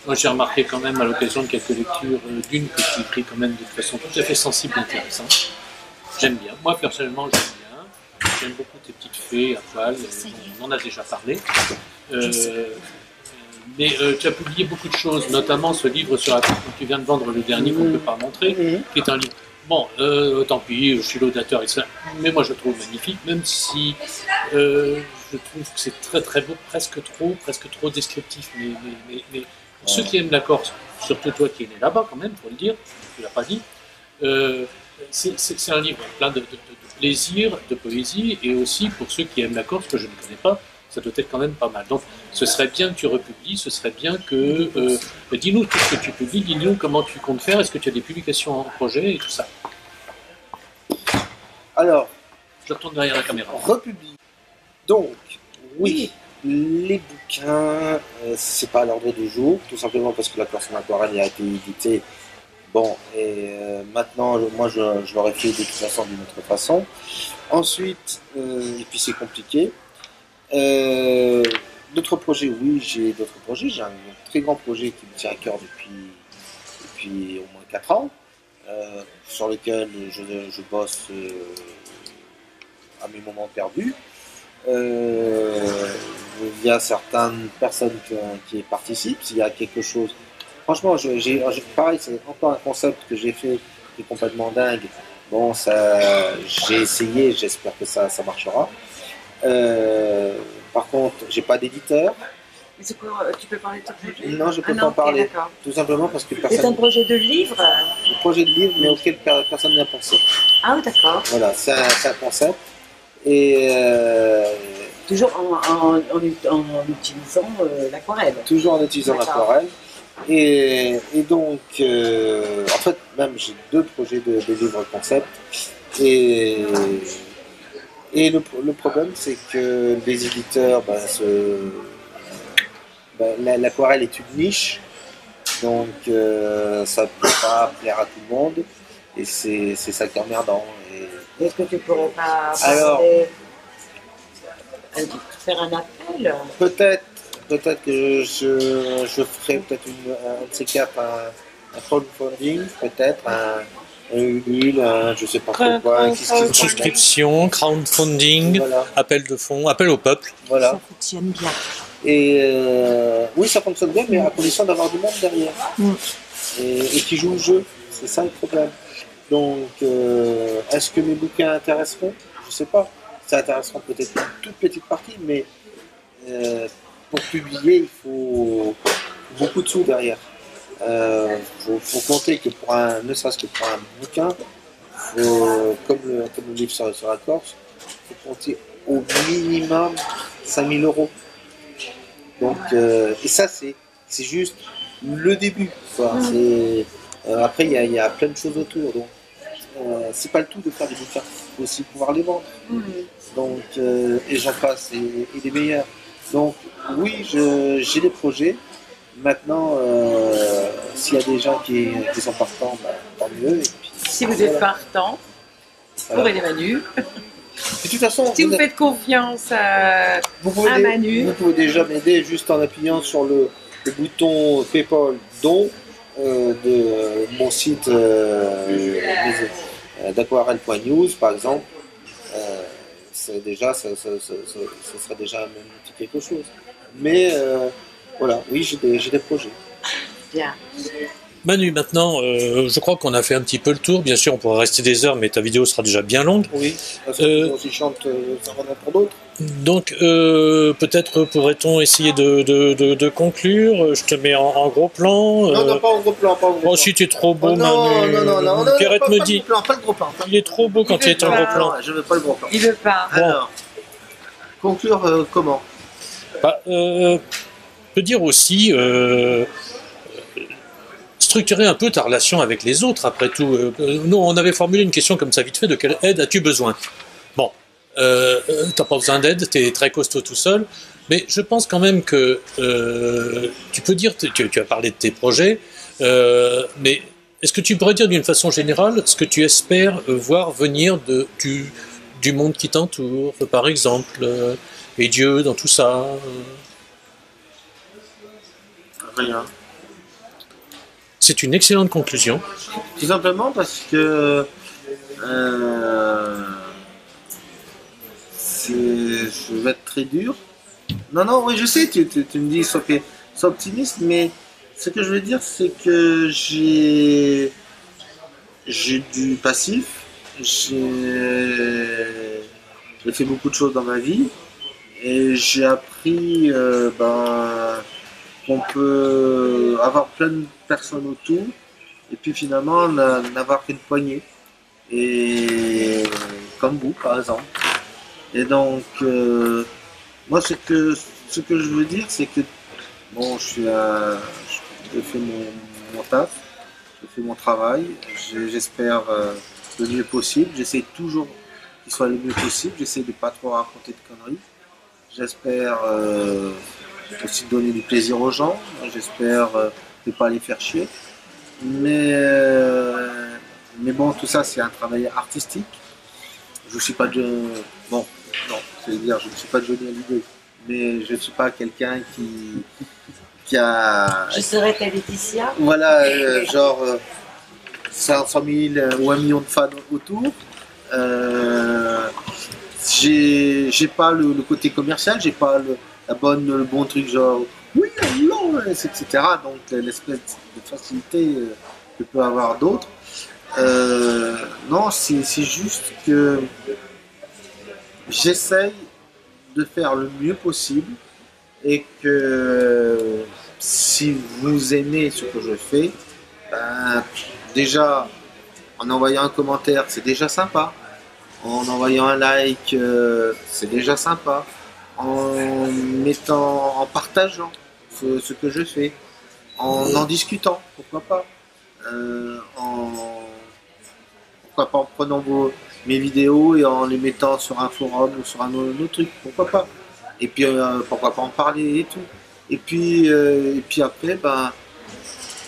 moi j'ai remarqué quand même à l'occasion de quelques lectures d'une que tu écris quand même de façon tout à fait sensible et intéressante. J'aime bien. Moi personnellement, j'aime bien. J'aime beaucoup tes petites fées à poil. On en a déjà parlé. Mais tu as publié beaucoup de choses, notamment ce livre sur la dont tu viens de vendre le dernier qu'on ne peut pas montrer, qui est un livre. Bon, tant pis, je suis l'audateur, etc. Mais moi je le trouve magnifique, même si je trouve que c'est très très beau, presque trop descriptif. Mais pour ceux qui aiment la Corse, surtout toi qui es né là-bas quand même, faut le dire, tu l'as pas dit, c'est un livre plein de plaisir, de poésie, et aussi pour ceux qui aiment la Corse, que je ne connais pas, ça doit être quand même pas mal. Donc, ce serait bien que tu republies, ce serait bien que... dis-nous tout ce que tu publies, dis-nous comment tu comptes faire, est-ce que tu as des publications en projet et tout ça. Alors, je retourne derrière la caméra. Republie. Donc, oui, les bouquins, c'est pas à l'ordre du jour, tout simplement parce que la Corse en aquarelle a été éditée. Bon, et maintenant, moi, je l'aurais fait de toute façon d'une autre façon. Ensuite, et puis c'est compliqué. D'autres projets, oui, j'ai d'autres projets. J'ai un très grand projet qui me tient à cœur depuis au moins 4 ans, sur lequel je bosse à mes moments perdus. Il y a certaines personnes qui y participent. S'il y a quelque chose, franchement, pareil, c'est encore un concept que j'ai fait qui est complètement dingue. Bon, j'ai essayé, j'espère que ça marchera. Par contre, j'ai pas d'éditeur. Mais c'est quoi, tu peux parler de ton projet? Non, je peux pas en parler. D'accord. Tout simplement parce que C'est un projet de livre? Un projet de livre, mais auquel personne n'a pensé. Ah oui, d'accord. Voilà, c'est un concept. Et Toujours en utilisant l'aquarelle. toujours en utilisant l'aquarelle. Et donc, en fait, même j'ai 2 projets de livres concept. Et le problème, c'est que les éditeurs, l'aquarelle est une niche, donc ça ne peut pas plaire à tout le monde, et c'est ça qui est emmerdant. Est-ce que tu pourrais pas Alors, faire un appel? peut-être peut-être que je ferai peut-être un de ces quatre, un crowdfunding, peut-être, un Ulule, je sais pas trop quoi. Souscription, crowdfunding, Voilà, appel de fonds, appel au peuple. voilà. Ça fonctionne bien. Et oui, ça fonctionne bien, mais à condition d'avoir du monde derrière. Et qui joue le jeu. C'est ça le problème. Donc, est-ce que mes bouquins intéresseront? Je sais pas. Ça intéresseront peut-être une toute petite partie, mais pour publier, il faut beaucoup de sous derrière. Faut compter que ne serait-ce que pour un bouquin, comme le livre sur la Corse, il faut compter au minimum 5 000 euros. Donc, et ça, c'est juste le début, quoi. Après, il y a plein de choses autour. Donc, c'est pas le tout de faire des bouquins. Il faut aussi pouvoir les vendre. Donc, et j'en passe, et les meilleurs. Donc, oui, j'ai des projets. Maintenant, s'il y a des gens qui sont partants, bah, tant mieux. Et puis, Si vous êtes partant, pour aider Manu, de toute façon, si vous faites confiance à pouvez Manu, vous pouvez déjà m'aider juste en appuyant sur le bouton PayPal don de mon site d'aquarelle.news par exemple. C'est déjà, ça serait déjà même un petit quelque chose. Mais voilà, oui, j'ai des projets. bien. Manu, maintenant, je crois qu'on a fait un petit peu le tour. Bien sûr, on pourra rester des heures, mais ta vidéo sera déjà bien longue. Oui, parce que aussi chante, ça va pour d'autres. Donc, peut-être pourrait-on essayer de conclure. Je te mets en gros plan. Non, pas en gros plan, pas en gros plan. Oh, si tu es trop beau, Oh, non, Manu. non, Pierrette pas me le dit, gros plan, pas le gros plan. il est trop beau quand il est en gros plan. Non, je veux pas le gros plan. Il veut pas. Alors, conclure comment? Bah, peut dire aussi structurer un peu ta relation avec les autres, après tout. Nous, on avait formulé une question comme ça vite fait, de quelle aide as-tu besoin? Bon, t'as pas besoin d'aide, t'es très costaud tout seul, mais je pense quand même que tu peux dire, tu as parlé de tes projets, mais est-ce que tu pourrais dire d'une façon générale ce que tu espères voir venir du monde qui t'entoure, par exemple, et Dieu dans tout ça? Rien. C'est une excellente conclusion. Tout simplement parce que je vais être très dur. Non, oui, je sais, tu me dis, sois optimiste, mais ce que je veux dire, c'est que j'ai du passif, j'ai fait beaucoup de choses dans ma vie, et j'ai appris qu'on peut avoir plein de personnes autour, et puis finalement n'avoir qu'une poignée, et comme vous par exemple. Et donc, moi ce que je veux dire, c'est que bon, je fais mon taf, je fais mon travail, j'espère le mieux possible, j'essaie toujours qu'il soit le mieux possible, j'essaie de pas trop raconter de conneries, j'espère aussi donner du plaisir aux gens, j'espère ne pas les faire chier, mais bon, tout ça c'est un travail artistique. Je ne suis pas de... Bon, non, c'est-à-dire je ne suis pas de Johnny Hallyday, mais je ne suis pas quelqu'un qui a... Je serai ta Laetitia. Voilà, genre 500 000 ou 1 million de fans autour. J'ai pas le côté commercial, j'ai pas le bon truc genre oui, non, etc. Donc l'espèce de facilité que peut avoir d'autres. Non, c'est juste que j'essaye de faire le mieux possible et que si vous aimez ce que je fais, ben, déjà en envoyant un commentaire, c'est déjà sympa. En envoyant un like, c'est déjà sympa. En partageant ce que je fais, en discutant, pourquoi pas. Pourquoi pas en prenant mes vidéos et en les mettant sur un forum ou sur un autre truc, pourquoi pas. Et puis pourquoi pas en parler et tout. Et puis après, ben,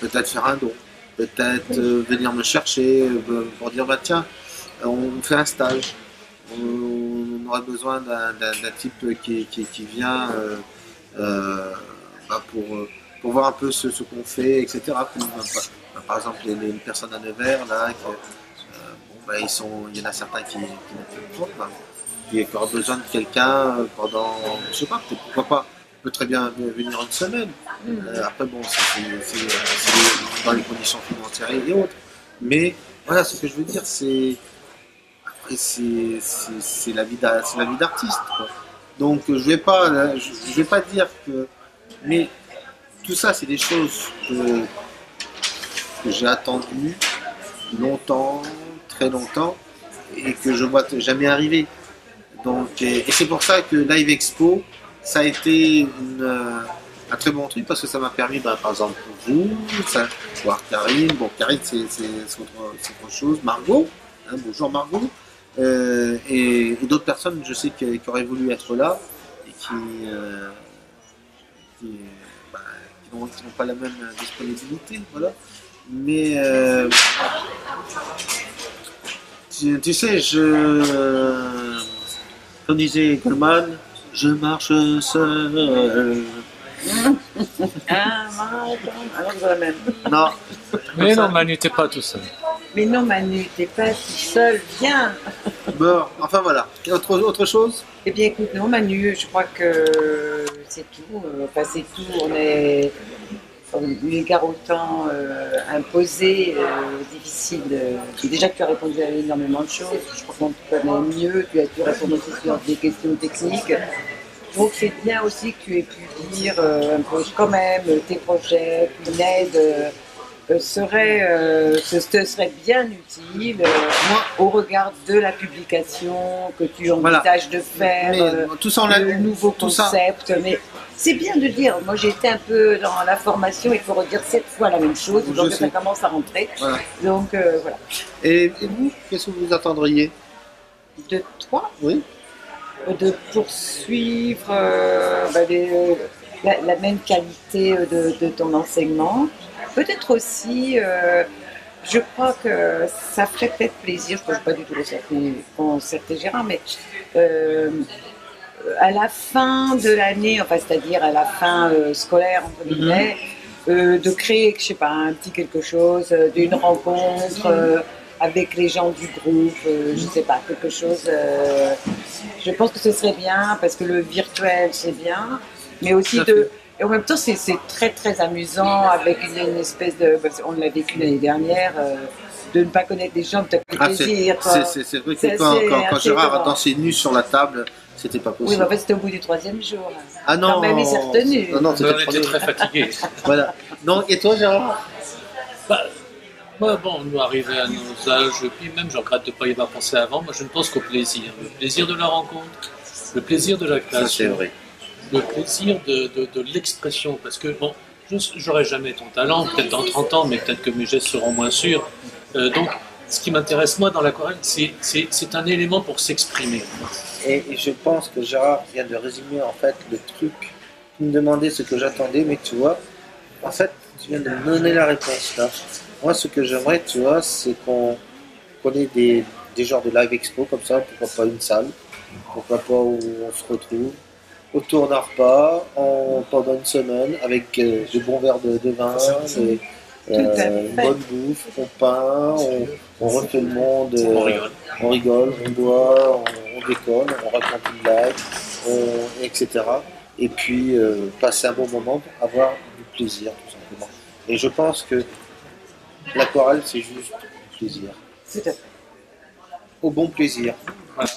peut-être faire un don, peut-être venir me chercher pour dire bah tiens, on fait un stage, on aurait besoin d'un type qui vient pour voir un peu ce qu'on fait, etc. Par exemple, les personnes à Nevers, là, il y en a certains qui n'ont plus de qui aura besoin de quelqu'un pendant, je sais pas, pourquoi pas, on peut très bien venir une semaine. Après, bon, c'est dans les conditions financières et autres. Mais voilà, ce que je veux dire, c'est la vie d'artiste, quoi. Donc, je vais pas dire que, mais tout ça, c'est des choses que j'ai attendues longtemps, très longtemps, et que je vois jamais arriver. Donc, et c'est pour ça que Live Expo, ça a été un très bon truc parce que ça m'a permis, par exemple, pour vous, voir Karine. Bon, Karine, c'est autre chose. Margot, hein, bonjour Margot. Et d'autres personnes, je sais, qui auraient voulu être là et qui n'ont pas la même disponibilité. Voilà. Mais tu sais, comme disait Goldman, je marche seul. Ah, alors je vois la même. Non. Mais non, Manu, t'es pas tout seul. Mais non, Manu, t'es pas tout seul, viens. Bon, enfin voilà. Autre chose? Eh bien, écoute, non, Manu, je crois que c'est tout. Enfin, c'est tout. On est eu égard au temps imposé, difficile. Déjà, tu as répondu à énormément de choses. Je crois qu'on te connaît mieux. Tu as pu répondre aussi sur des questions techniques. Donc, c'est bien aussi que tu aies pu dire un peu quand même tes projets, qu'une aide serait bien utile au regard de la publication que tu envisages de faire, tout ça, on a le nouveau concept. Mais c'est bien de dire, moi j'ai été un peu dans la formation, il faut redire 7 fois la même chose, donc ça commence à rentrer. Voilà. Donc voilà. Et vous, qu'est-ce que vous attendriez de toi? Oui. De poursuivre la même qualité de ton enseignement. Peut-être aussi, je crois que ça ferait peut-être plaisir, je ne peux pas du tout concerter Gérard, mais à la fin de l'année, enfin, c'est-à-dire à la fin scolaire, entre guillemets, de créer, je sais pas, un petit quelque chose, d'une rencontre avec les gens du groupe, je sais pas, quelque chose. Je pense que ce serait bien, parce que le virtuel, c'est bien, mais aussi Et en même temps, c'est très très amusant avec une espèce de. On l'a vécu l'année dernière, de ne pas connaître des gens, de te plaisir. C'est vrai que quand Gérard a dansé nu sur la table, c'était pas possible. Oui, mais en fait, c'était au bout du 3e jour. Ah non! Quand même, il s'est retenu. Non, on était très fatigués. Voilà. Non, et toi, Gérard? Moi, bon, nous arrivés à nos âges, puis même je regrette de ne pas y avoir pensé avant, moi je ne pense qu'au plaisir. Le plaisir de la rencontre, le plaisir de la création. Ça, c'est vrai. Le plaisir de l'expression, parce que bon, j'aurai jamais ton talent, peut-être dans 30 ans, mais peut-être que mes gestes seront moins sûrs. Donc, ce qui m'intéresse moi dans l'aquarelle, c'est un élément pour s'exprimer. Et je pense que Gérard vient de résumer en fait le truc. Tu me demandais ce que j'attendais, mais tu vois, en fait, tu viens de me donner la réponse là. Moi, ce que j'aimerais, tu vois, c'est qu'on ait des genres de live expo comme ça, pourquoi pas une salle, pourquoi pas où on se retrouve autour d'un repas pendant une semaine avec des bons verres de vin, une bonne bouffe, on peint, on refait le monde, on rigole, on boit, on déconne, on raconte une blague, etc. Et puis passer un bon moment, avoir du plaisir tout simplement. Et je pense que l'aquarelle, c'est juste du plaisir. Tout à fait. Au bon plaisir. Voilà.